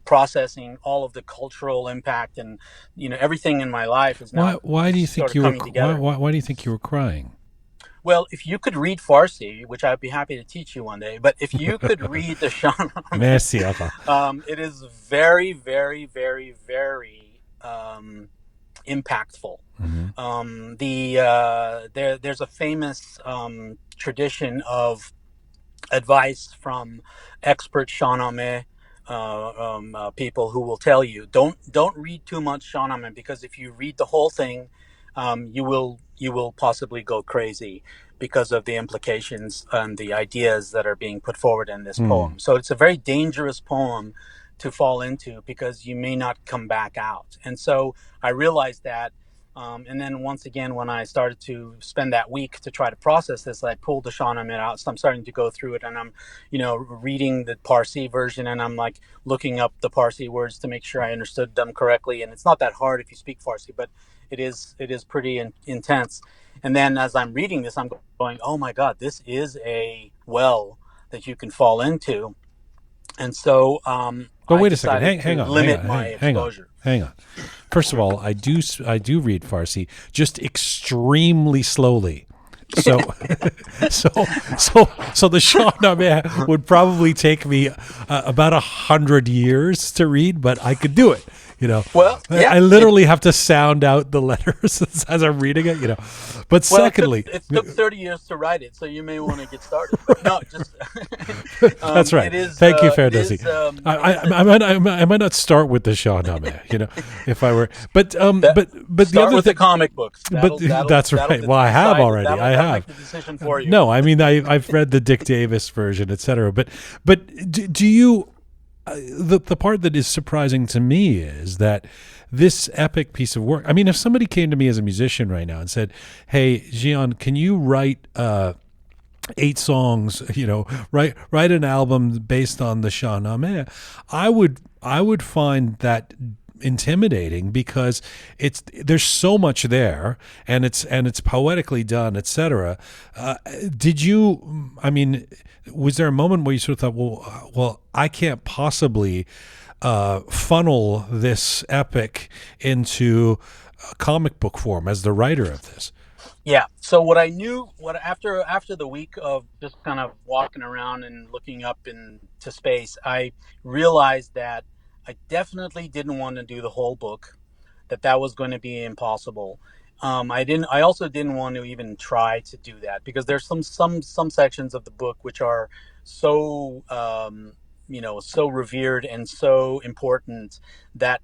S4: processing all of the cultural impact, and everything in my life is now.
S1: Why do you think you were? Why do you think you were crying?
S4: Well, if you could read Farsi, which I'd be happy to teach you one day, but if you could read the Shahnameh,
S1: Merci,
S4: it is very, very, very, very impactful. There's a famous tradition of advice from expert Shahnameh people who will tell you don't read too much Shahnameh, because if you read the whole thing, you will possibly go crazy because of the implications and the ideas that are being put forward in this poem. So it's a very dangerous poem to fall into because you may not come back out. And so I realized that. And then once again, when I started to spend that week to try to process this, I pulled the Shahnameh out. So I'm starting to go through it, and I'm, reading the Parsi version, and I'm like looking up the Parsi words to make sure I understood them correctly. And it's not that hard if you speak Farsi, but it is pretty intense. And then as I'm reading this, I'm going, oh my God, this is a well that you can fall into. And so,
S1: but wait a second, hang on,
S4: limit my exposure.
S1: Hang on. First of all, I do read Farsi, just extremely slowly. So, so the Shahnameh would probably take me about 100 years to read, but I could do it.
S4: Well, yeah,
S1: I literally have to sound out the letters as I'm reading it, But
S4: well,
S1: secondly,
S4: it took 30 years to write it, so you may want to get started. But no, just
S1: that's right.
S4: it is.
S1: Thank you,
S4: It
S1: Ferdowsi.
S4: is.
S1: I might not start with the Shahnameh, if I were, but the
S4: Start
S1: other
S4: with
S1: thing,
S4: the comic books.
S1: that's right. Well, I have already. I
S4: That'll
S1: have.
S4: make the decision for you.
S1: No, I mean I've read the Dick Davis version, etc. But do you? The part that is surprising to me is that this epic piece of work. I mean, if somebody came to me as a musician right now and said, "Hey, Jian, can you write 8 songs? Write an album based on the Shahnameh," I would find that intimidating because there's so much there and it's poetically done, etc. Did you? I mean, was there a moment where you sort of thought, well, I can't possibly funnel this epic into a comic book form as the writer of this?
S4: Yeah. So what I knew, after the week of just kind of walking around and looking up into space, I realized that I definitely didn't want to do the whole book. That was going to be impossible. I also didn't want to even try to do that because there's some sections of the book which are so so revered and so important that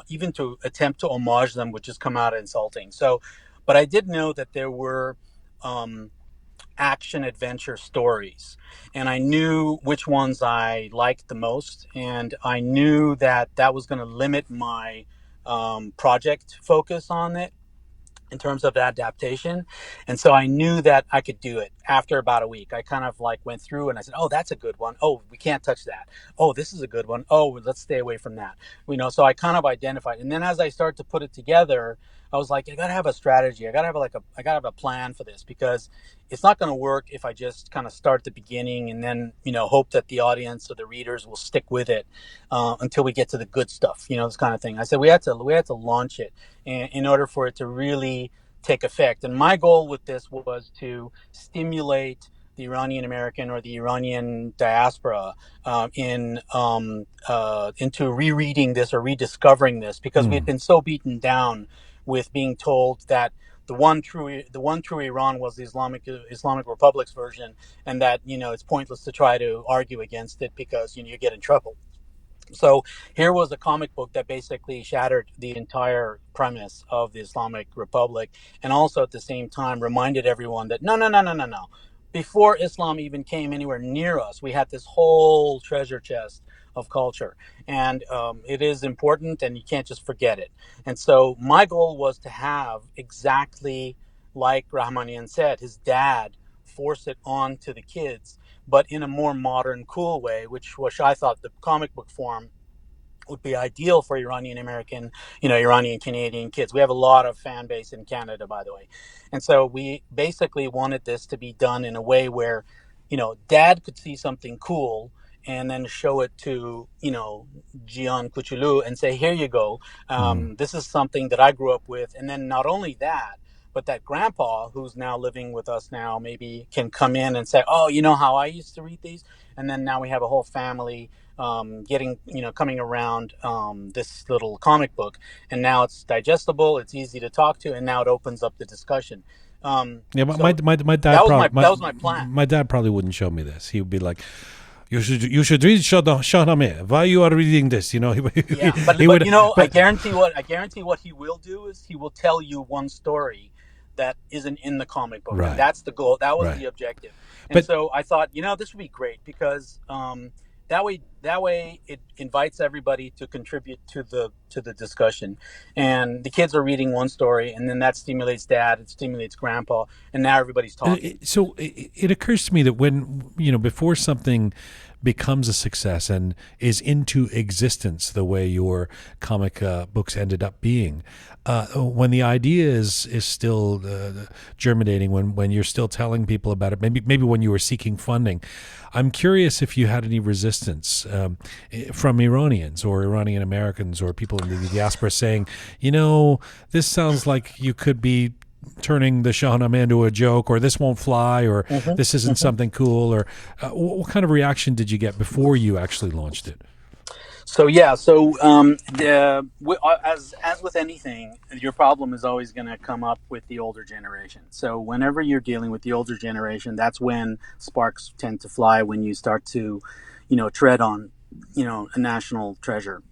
S4: even to attempt to homage them would just come out insulting. So, but I did know that there were action adventure stories, and I knew which ones I liked the most, and I knew that was going to limit my project focus on it in terms of the adaptation. And so I knew that I could do it after about a week. I kind of like went through and I said, oh, that's a good one. Oh, we can't touch that. Oh, this is a good one. Oh, let's stay away from that. So I kind of identified. And then as I started to put it together, I was like, I got to have a strategy. I got to have a plan for this, because it's not going to work if I just kind of start at the beginning and then, hope that the audience or the readers will stick with it until we get to the good stuff, this kind of thing. I said we had to launch it in order for it to really take effect. And my goal with this was to stimulate the Iranian American or the Iranian diaspora into rereading this or rediscovering this, because we'd been so beaten down with being told that the one true Iran was the Islamic Republic's version, and that it's pointless to try to argue against it because you get in trouble. So here was a comic book that basically shattered the entire premise of the Islamic Republic, and also at the same time reminded everyone that no. Before Islam even came anywhere near us, we had this whole treasure chest of culture, and it is important, and you can't just forget it. And so my goal was to have, exactly like Rahmanian said, his dad force it on to the kids, but in a more modern, cool way, which I thought the comic book form would be ideal for Iranian American, Iranian Canadian kids. We have a lot of fan base in Canada, by the way. And so we basically wanted this to be done in a way where, dad could see something cool and then show it to, Jian Kuchulu and say, here you go. This is something that I grew up with. And then not only that, but that grandpa, who's now living with us now, maybe can come in and say, oh, you know how I used to read these? And then now we have a whole family coming around this little comic book, and now it's digestible, it's easy to talk to, and now it opens up the discussion.
S1: My dad
S4: that was my plan.
S1: My dad probably wouldn't show me this. He would be like, you should read Shahnameh. Why you are reading this?
S4: I guarantee what he will do is he will tell you one story that isn't in the comic book.
S1: Right.
S4: And that's the goal. That was the objective. And so I thought, this would be great, because that way it invites everybody to contribute to the discussion. And the kids are reading one story, and then that stimulates dad, it stimulates grandpa, and now everybody's talking.
S1: So it occurs to me that when, before something becomes a success and is into existence the way your comic books ended up being, when the idea is still germinating, when you're still telling people about it, maybe when you were seeking funding, I'm curious if you had any resistance from Iranians or Iranian Americans or people in the diaspora saying, this sounds like you could be turning the Shahnameh into a joke, or this won't fly, or this isn't something cool, or what kind of reaction did you get before you actually launched it?
S4: As with anything, your problem is always going to come up with the older generation. So whenever you're dealing with the older generation, that's when sparks tend to fly, when you start to, tread on, a national treasure.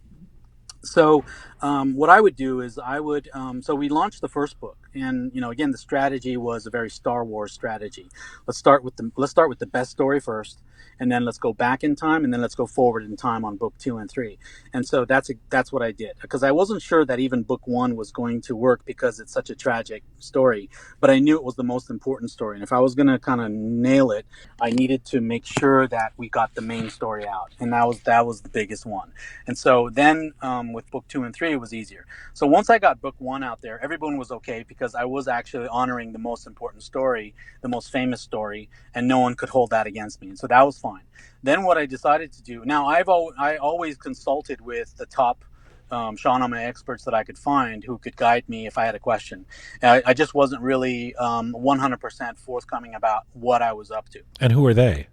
S4: So what I would do is so we launched the first book, and again, the strategy was a very Star Wars strategy. Let's start with the best story first, and then let's go back in time, and then let's go forward in time on book 2 and 3. And so that's what I did, because I wasn't sure that even book 1 was going to work because it's such a tragic story, but I knew it was the most important story, and if I was going to kind of nail it, I needed to make sure that we got the main story out, and that was the biggest one. And so then with book 2 and 3, it was easier. So once I got book 1 out there, everyone was okay, because I was actually honoring the most important story, the most famous story, and no one could hold that against me. And so that was fine. Then what I decided to do, now I always consulted with the top Shahnameh experts that I could find who could guide me if I had a question. I just wasn't really 100% forthcoming about what I was up to.
S1: And who are they?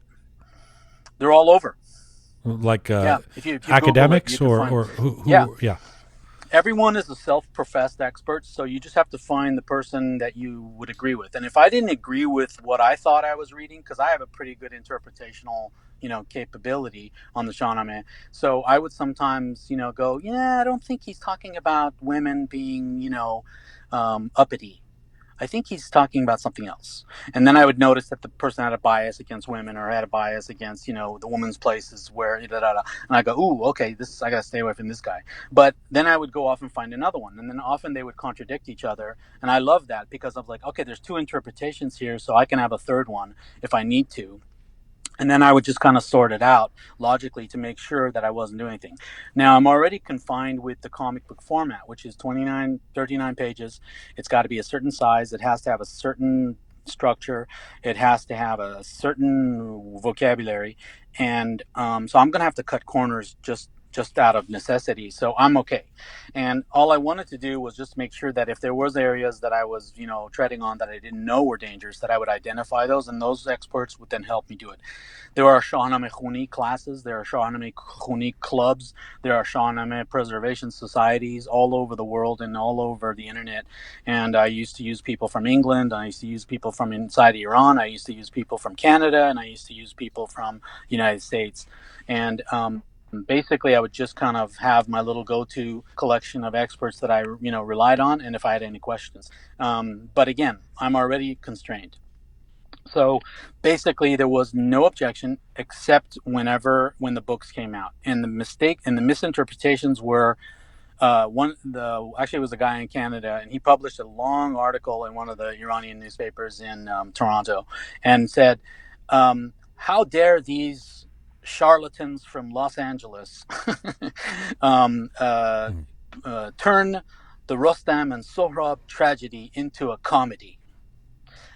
S4: They're all over.
S1: Like
S4: if you
S1: academics
S4: Google it,
S1: or who? Yeah.
S4: Everyone is a self-professed expert, so you just have to find the person that you would agree with. And if I didn't agree with what I thought I was reading, because I have a pretty good interpretational, capability on the Shahnameh, so I would sometimes, go, I don't think he's talking about women being, uppity. I think he's talking about something else. And then I would notice that the person had a bias against women, or had a bias against, the women's places where, da, da, da. And I go, ooh, okay, I got to stay away from this guy. But then I would go off and find another one. And then often they would contradict each other. And I love that, because I'm like, okay, there's 2 interpretations here, so I can have a third one if I need to. And then I would just kind of sort it out logically to make sure that I wasn't doing anything. Now, I'm already confined with the comic book format, which is 39 pages. It's got to be a certain size. It has to have a certain structure. It has to have a certain vocabulary. And so I'm going to have to cut corners just out of necessity. So I'm okay. And all I wanted to do was just make sure that if there was areas that I was, treading on that I didn't know were dangerous, that I would identify those, and those experts would then help me do it. There are Shahnameh Khuni classes, there are Shahnameh Khuni clubs, there are Shahnameh preservation societies all over the world and all over the internet. And I used to use people from England, I used to use people from inside Iran, I used to use people from Canada, and I used to use people from the United States. And basically, I would just kind of have my little go-to collection of experts that I, relied on, and if I had any questions. But again, I'm already constrained. So basically, there was no objection except when the books came out, and the mistake and the misinterpretations were actually it was a guy in Canada, and he published a long article in one of the Iranian newspapers in Toronto, and said, "How dare these charlatans from Los Angeles turn the Rostam and Sohrab tragedy into a comedy?"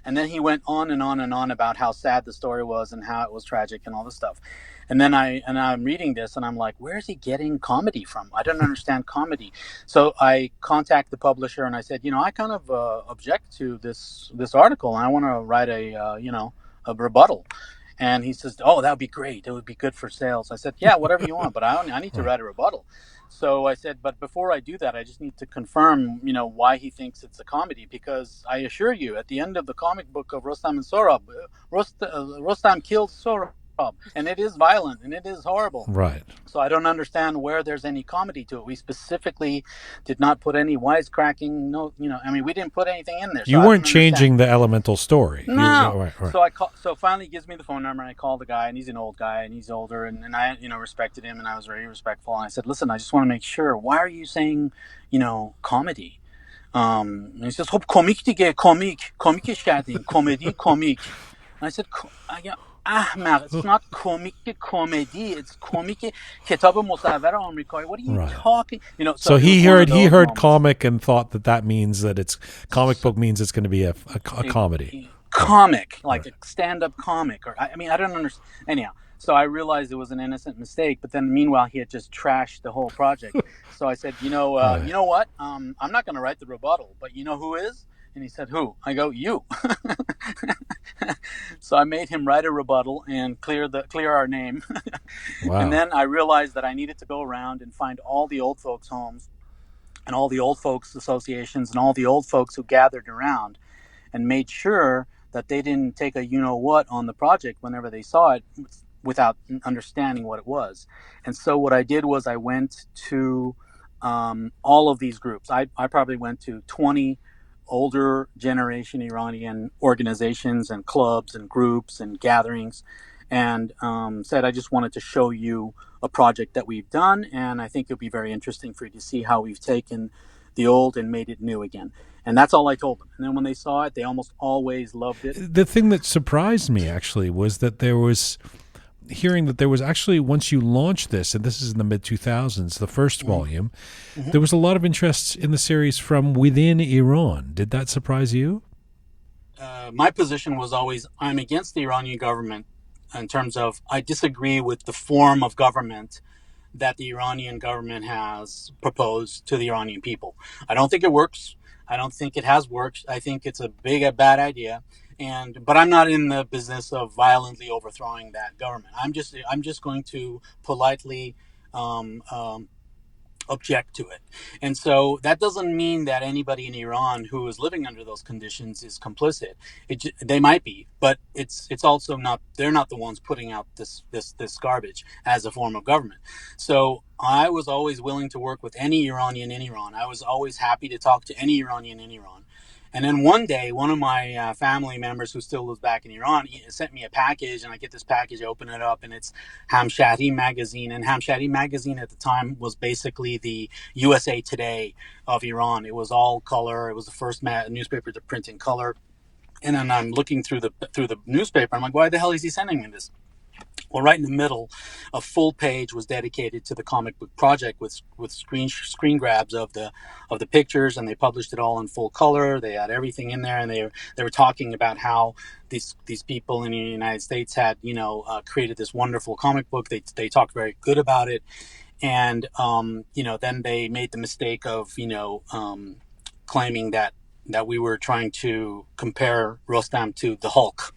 S4: And then he went on and on and on about how sad the story was and how it was tragic and all this stuff. And then I'm reading this and I'm like, where is he getting comedy from? I don't understand comedy. So I contact the publisher and I said, I kind of object to this article, and I want to write a rebuttal. And he says, "Oh, that would be great. It would be good for sales." I said, "Yeah, whatever you want, but I need to write a rebuttal." So I said, "But before I do that, I just need to confirm, why he thinks it's a comedy, because I assure you, at the end of the comic book of Rostam and Sohrab, Rostam kills Sohrab, and it is violent and it is horrible.
S1: Right.
S4: So I don't understand where there's any comedy to it. We specifically did not put any wisecracking. No, we didn't put anything in there.
S1: You weren't changing the elemental story.
S4: No.
S1: Right.
S4: So finally he gives me the phone number, and I call the guy, and he's an old guy, and he's older, and I, respected him, and I was very respectful. And I said, "Listen, I just want to make sure. Why are you saying, comedy?" And he says, "Hope komik dige, komikish kardin, komedi." And I said, "Ahmaq, it's not comic comedy, it's comic kitab musawwar Amerikai. What are you talking?"
S1: So he heard comic and thought that means that it's comic book means it's going to be a comedy.
S4: Comic, like a stand-up comic, or I don't understand. Anyhow, so I realized it was an innocent mistake, but then meanwhile he had just trashed the whole project. So I said, you know what? I'm not going to write the rebuttal, but you know who is? And he said, who? I go, you. So I made him write a rebuttal and clear our name.
S1: Wow.
S4: And then I realized that I needed to go around and find all the old folks' homes and all the old folks' associations and all the old folks who gathered around and made sure that they didn't take a you-know-what on the project whenever they saw it without understanding what it was. And so what I did was I went to all of these groups. I probably went to 20 older generation Iranian organizations and clubs and groups and gatherings, and said, I just wanted to show you a project that we've done, and I think it'll be very interesting for you to see how we've taken the old and made it new again. And that's all I told them. And then when they saw it, they almost always loved it.
S1: The thing that surprised me actually was that there was actually, once you launched this, and this is in the mid 2000s, the first volume, there was a lot of interest in the series from within Iran. Did that surprise you?
S4: My position was always, I'm against the Iranian government in terms of I disagree with the form of government that the Iranian government has proposed to the Iranian people. I don't think it works. I don't think it has worked. I think it's a bad idea. But I'm not in the business of violently overthrowing that government. I'm just going to politely object to it. And so that doesn't mean that anybody in Iran who is living under those conditions is complicit. They might be, but it's also not, they're not the ones putting out this garbage as a form of government. So I was always willing to work with any Iranian in Iran. I was always happy to talk to any Iranian in Iran. And then one day, one of my family members who still lives back in Iran sent me a package, and I get this package, I open it up, and it's Hamshahri magazine. And Hamshahri magazine at the time was basically the USA Today of Iran. It was all color. It was the first newspaper to print in color. And then I'm looking through the newspaper. I'm like, why the hell is he sending me this? Well, right in the middle, a full page was dedicated to the comic book project with screen grabs of the pictures, and they published it all in full color. They had everything in there, and they were talking about how these people in the United States had created this wonderful comic book. They talked very good about it, and then they made the mistake of claiming that we were trying to compare Rostam to the Hulk.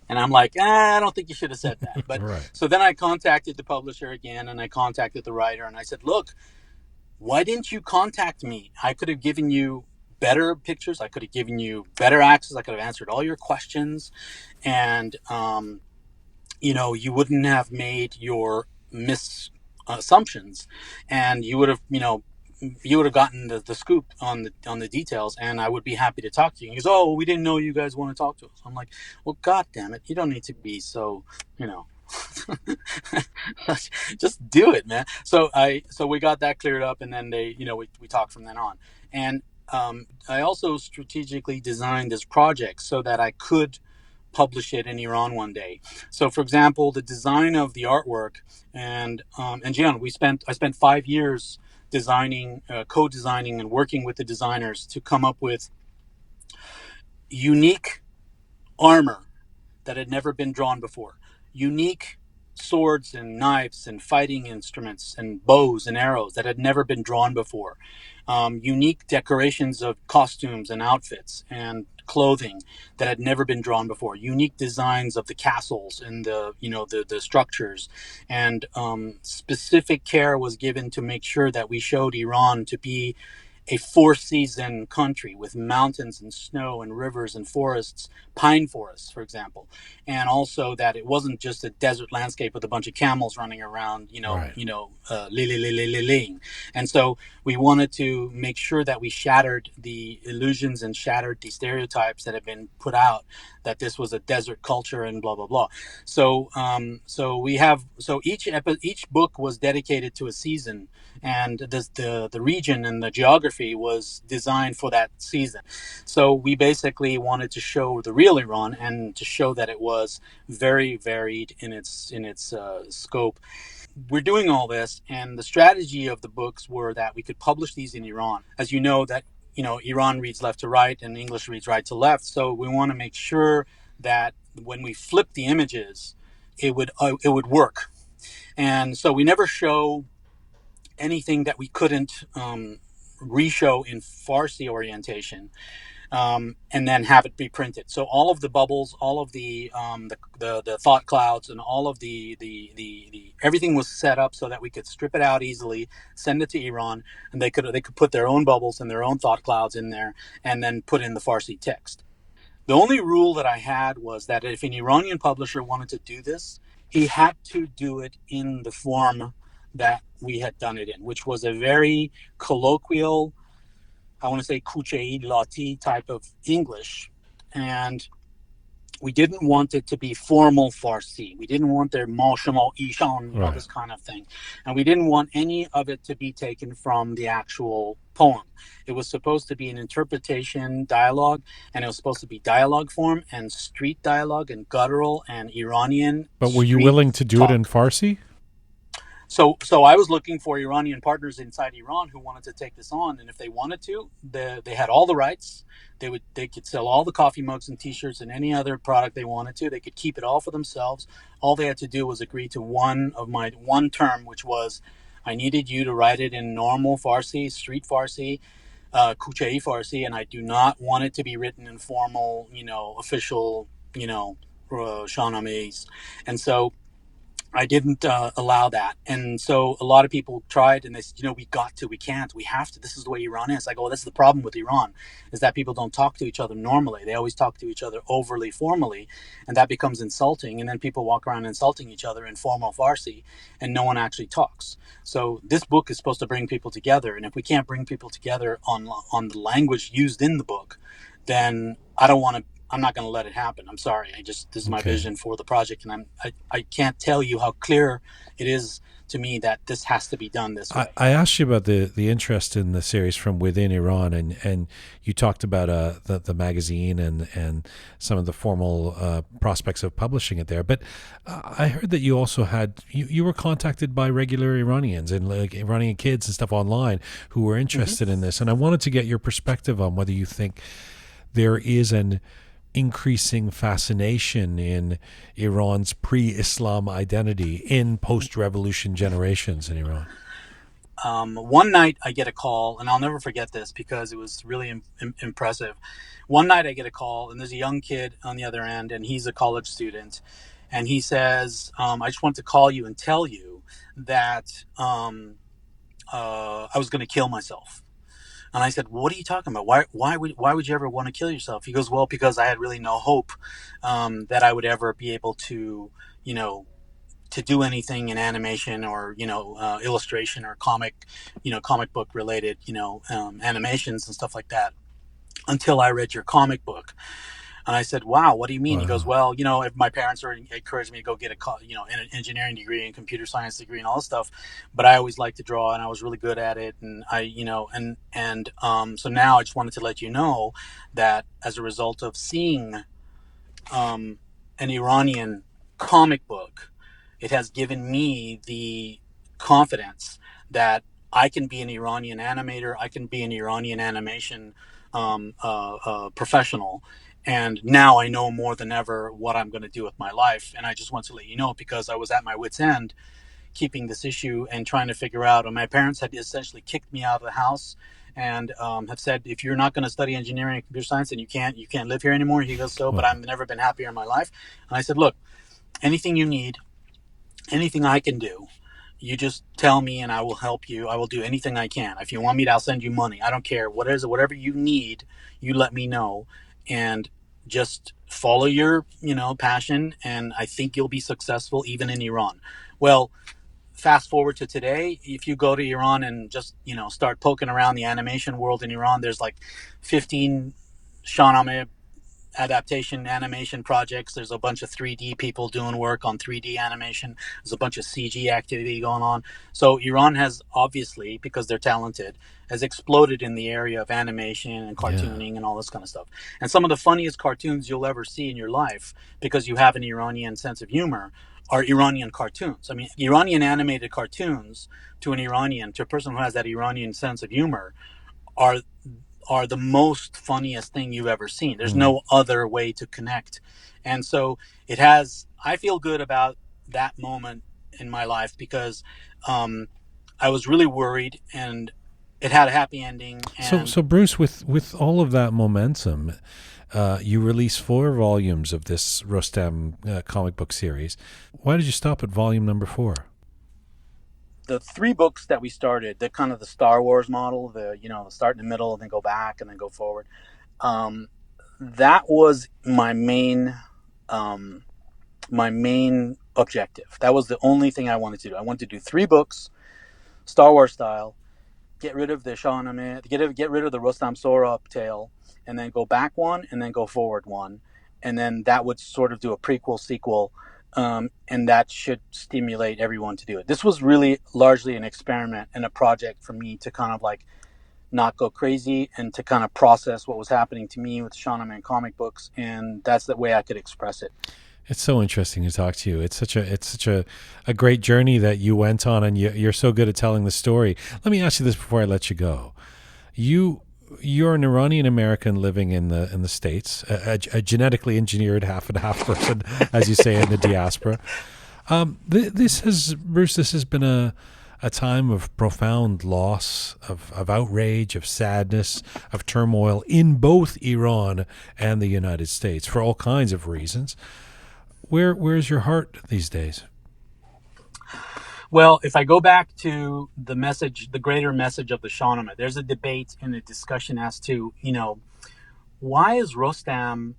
S4: And I'm like, I don't think you should have said that. But
S1: Right.
S4: So then I contacted the publisher again, and I contacted the writer, and I said, look, why didn't you contact me? I could have given you better pictures. I could have given you better access. I could have answered all your questions, and you wouldn't have made your assumptions, and you would have gotten the scoop on the details, and I would be happy to talk to you. He goes, oh, we didn't know you guys want to talk to us. I'm like, well, God damn it, you don't need to be so, just do it, man. So we got that cleared up, and then we talked from then on. And I also strategically designed this project so that I could publish it in Iran one day. So, for example, the design of the artwork and Jian, I spent 5 years designing, co-designing, and working with the designers to come up with unique armor that had never been drawn before, unique swords and knives and fighting instruments and bows and arrows that had never been drawn before, unique decorations of costumes and outfits and clothing that had never been drawn before, unique designs of the castles and the structures, and specific care was given to make sure that we showed Iran to be a four-season country with mountains and snow and rivers and forests, pine forests, for example, and also that it wasn't just a desert landscape with a bunch of camels running around,
S1: Right.
S4: And so we wanted to make sure that we shattered the illusions and shattered the stereotypes that have been put out that this was a desert culture and blah blah blah. So each book was dedicated to a season, and the region and the geography was designed for that season. So we basically wanted to show the real Iran and to show that it was very varied in its scope. We're doing all this, and the strategy of the books were that we could publish these in Iran. As you know, that Iran reads left to right and English reads right to left. So we want to make sure that when we flip the images, it would work. And so we never show anything that we couldn't reshow in Farsi orientation, and then have it be printed. So all of the bubbles, all of the thought clouds, and all of the everything was set up so that we could strip it out easily, send it to Iran, and they could put their own bubbles and their own thought clouds in there, and then put in the Farsi text. The only rule that I had was that if an Iranian publisher wanted to do this, he had to do it in the form that we had done it in, which was a very colloquial, I want to say kuchei lati type of English. And we didn't want it to be formal Farsi. We didn't want their mashama ishan,
S1: Right.
S4: this kind of thing. And we didn't want any of it to be taken from the actual poem. It was supposed to be an interpretation dialogue, and it was supposed to be dialogue form and street dialogue and guttural and Iranian.
S1: But were you
S4: street
S1: willing to do
S4: talk.
S1: it in Farsi?
S4: So I was looking for Iranian partners inside Iran who wanted to take this on, and if they wanted to, they had all the rights. They could sell all the coffee mugs and T-shirts and any other product they wanted to. They could keep it all for themselves. All they had to do was agree to one term, which was, I needed you to write it in normal Farsi, street Farsi, Kuchei Farsi, and I do not want it to be written in formal, official, Shahnamehs. And so I didn't allow that. And so a lot of people tried, and they said, we can't, we have to. This is the way Iran is. I go, this is the problem with Iran, is that people don't talk to each other normally. They always talk to each other overly formally, and that becomes insulting. And then people walk around insulting each other in formal Farsi, and no one actually talks. So this book is supposed to bring people together. And if we can't bring people together on the language used in the book, then I'm not going to let it happen. I'm sorry. This is my vision for the project, and I can't tell you how clear it is to me that this has to be done this way.
S1: I asked you about the interest in the series from within Iran, and you talked about the magazine and some of the formal prospects of publishing it there. But I heard that you also you were contacted by regular Iranians and like Iranian kids and stuff online who were interested in this, and I wanted to get your perspective on whether you think there is an increasing fascination in Iran's pre-Islam identity in post-revolution generations in Iran.
S4: One night I get a call, and I'll never forget this because it was really impressive. One night I get a call, and there's a young kid on the other end, and he's a college student, and he says, I just want to call you and tell you that I was going to kill myself. And I said, what are you talking about? Why would you ever want to kill yourself? He goes, well, because I had really no hope that I would ever be able to, to do anything in animation or, illustration or comic book related, animations and stuff like that until I read your comic book. And I said, wow, what do you mean? He goes, well, if my parents encouraged me to go get an engineering degree and computer science degree and all this stuff, but I always liked to draw and I was really good at it. And so now I just wanted to let you know that as a result of seeing an Iranian comic book, it has given me the confidence that I can be an Iranian animator. I can be an Iranian animation professional. And now I know more than ever what I'm going to do with my life. And I just want to let you know, because I was at my wit's end keeping this issue and trying to figure out, and my parents had essentially kicked me out of the house and have said, if you're not going to study engineering and computer science, then you can't live here anymore. He goes, but I've never been happier in my life. And I said, look, anything you need, anything I can do, you just tell me and I will help you. I will do anything I can. If you want me to, I'll send you money. I don't care. Whatever you need, you let me know. And just follow your, passion. And I think you'll be successful even in Iran. Well, fast forward to today, if you go to Iran and just, start poking around the animation world in Iran, there's like 15 Shahnameh adaptation animation projects. There's a bunch of 3D people doing work on 3D animation. There's a bunch of CG activity going on. So Iran has obviously, because they're talented, has exploded in the area of animation and cartooning and all this kind of stuff. And some of the funniest cartoons you'll ever see in your life, because you have an Iranian sense of humor, are Iranian cartoons. I mean, Iranian animated cartoons to a person who has that Iranian sense of humor are the most funniest thing you've ever seen. There's no other way to connect. And so I feel good about that moment in my life because I was really worried, and it had a happy ending. And
S1: So Bruce, with all of that momentum, you released 4 volumes of this Rostam comic book series. Why did you stop at volume number 4?
S4: the 3 books that we started, the kind of the Star Wars model, the start in the middle and then go back and then go forward. That was my main objective. That was the only thing I wanted to do. I wanted to do 3 books, Star Wars style, get rid of the Shahnameh, get rid of the Rostam Sohrab tale, and then go back one, and then go forward one, and then that would sort of do a prequel, sequel, and that should stimulate everyone to do it. This was really largely an experiment and a project for me to kind of like not go crazy and to kind of process what was happening to me with Shahnameh and comic books, and that's the way I could express it.
S1: It's so interesting to talk to you. It's such a great journey that you went on, and you're so good at telling the story. Let me ask you this before I let you go. You're an Iranian American living in the States, a genetically engineered half and half person, as you say, in the diaspora. This has been a time of profound loss, of outrage, of sadness, of turmoil in both Iran and the United States for all kinds of reasons. Where's your heart these days?
S4: Well, if I go back to the message, the greater message of the Shahnameh, there's a debate and a discussion as to, why is Rostam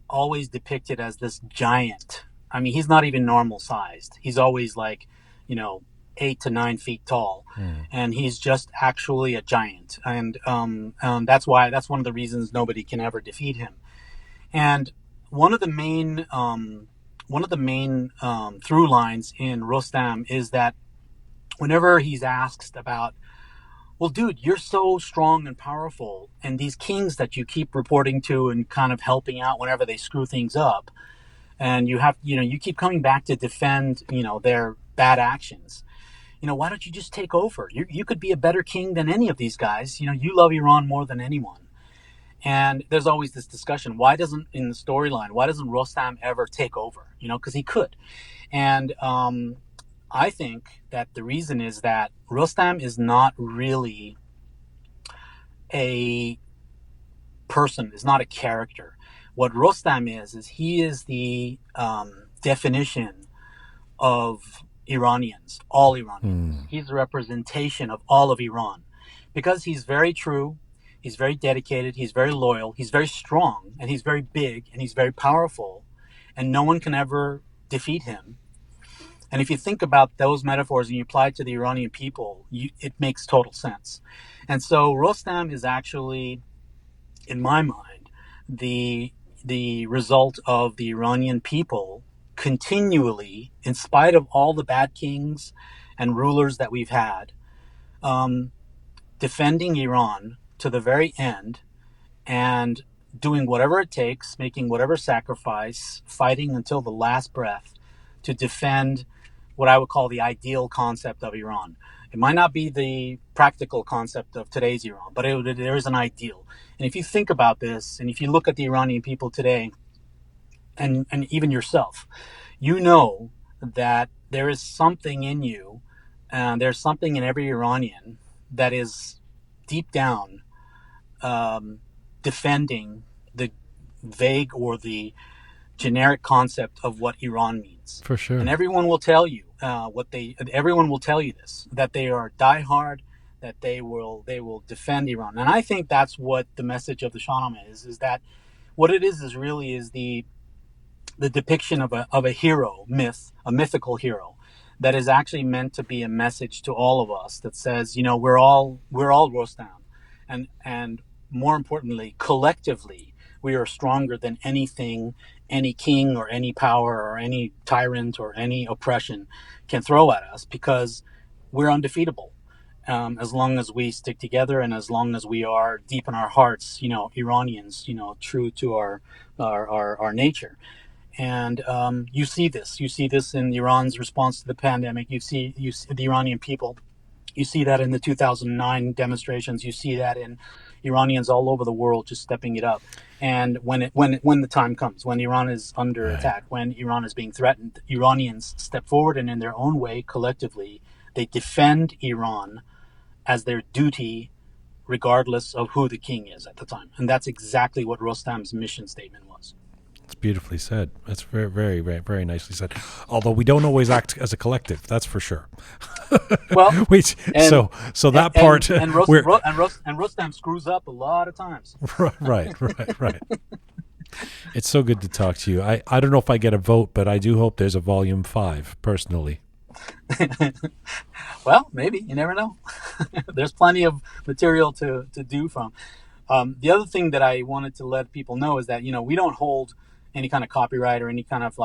S4: always depicted as this giant? I mean, he's not even normal sized. He's always like, 8 to 9 feet tall, and he's just actually a giant. And that's one of the reasons nobody can ever defeat him. And one of the main through lines in Rostam is that whenever he's asked about, well, dude, you're so strong and powerful, and these kings that you keep reporting to and kind of helping out whenever they screw things up, and you keep coming back to defend, their bad actions. Why don't you just take over? You could be a better king than any of these guys. You love Iran more than anyone. And there's always this discussion. Why doesn't Rostam ever take over? Because he could. And I think that the reason is that Rostam is not really a person, is not a character. What Rostam is he is the definition of Iranians, all Iranians. He's the representation of all of Iran. Because he's very true, he's very dedicated, he's very loyal, he's very strong, and he's very big, and he's very powerful, and no one can ever defeat him. And if you think about those metaphors and you apply it to the Iranian people, it makes total sense. And so Rostam is actually, in my mind, the result of the Iranian people continually, in spite of all the bad kings and rulers that we've had, defending Iran to the very end and doing whatever it takes, making whatever sacrifice, fighting until the last breath to defend what I would call the ideal concept of Iran. It might not be the practical concept of today's Iran, but there is an ideal. And if you think about this, and if you look at the Iranian people today, and even yourself, you know that there is something in you, and there's something in every Iranian that is deep down defending the vague or the generic concept of what Iran means.
S1: For sure.
S4: And everyone will tell you this, that they are diehard, that they will defend Iran. And I think that's what the message of the Shahnameh is that what it is really the depiction of a hero myth, a mythical hero that is actually meant to be a message to all of us that says, we're all Rostam, and more importantly, collectively, we are stronger than anything, any king or any power or any tyrant or any oppression can throw at us, because we're undefeatable. As long as we stick together and as long as we are deep in our hearts, Iranians, true to our nature. And you see this in Iran's response to the pandemic. You see the Iranian people. You see that in the 2009 demonstrations. You see that in Iranians all over the world just stepping it up. And when the time comes, when Iran is under attack, when Iran is being threatened, Iranians step forward and in their own way, collectively, they defend Iran as their duty regardless of who the king is at the time. And that's exactly what Rostam's mission statement was.
S1: It's beautifully said. That's very, very, very, very nicely said. Although we don't always act as a collective, that's for sure.
S4: Well,
S1: wait. So that part,
S4: and Rostam screws up a lot of times.
S1: Right. It's so good to talk to you. I don't know if I get a vote, but I do hope there's a volume 5, personally.
S4: Well, maybe. You never know. There's plenty of material to do from. The other thing that I wanted to let people know is that, we don't hold any kind of copyright or any kind of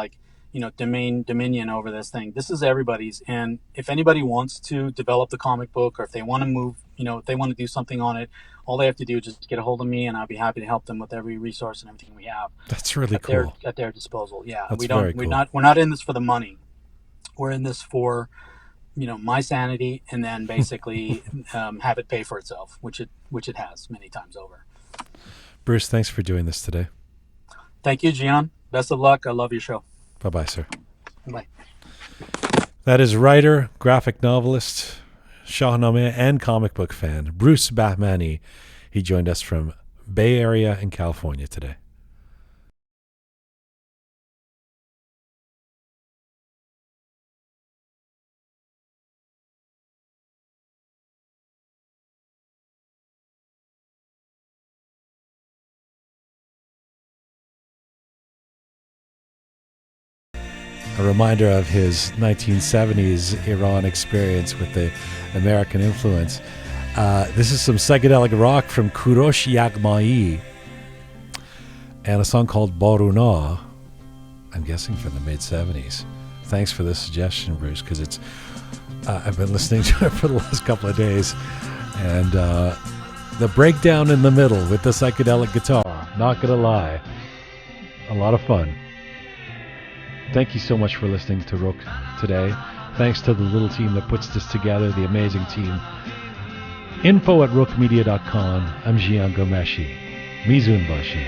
S4: dominion over this thing. This is everybody's. And if anybody wants to develop the comic book, or if they want to move, if they want to do something on it, all they have to do is just get a hold of me, and I'll be happy to help them with every resource and everything we have.
S1: That's really cool.
S4: At their disposal. Yeah.
S1: That's
S4: We're
S1: very cool.
S4: not in this for the money. We're in this for, my sanity, and then basically have it pay for itself, which it has many times over.
S1: Bruce, thanks for doing this today.
S4: Thank you, Jian. Best of luck. I love your show.
S1: Bye-bye, sir.
S4: Bye.
S1: That is writer, graphic novelist, Shahnameh, and comic book fan, Bruce Bahmani. He joined us from Bay Area in California today. A reminder of his 1970s Iran experience with the American influence. This is some psychedelic rock from Kurosh Yagmai and a song called Baruna, I'm guessing from the mid-70s. Thanks for the suggestion, Bruce, because it's I've been listening to it for the last couple of days, and the breakdown in the middle with the psychedelic guitar, not gonna lie, a lot of fun. Thank you so much for listening to Roqe today. Thanks to the little team that puts this together, the amazing team. Info@roqemedia.com. I'm Jian Ghomeshi. Mizu and Bushy.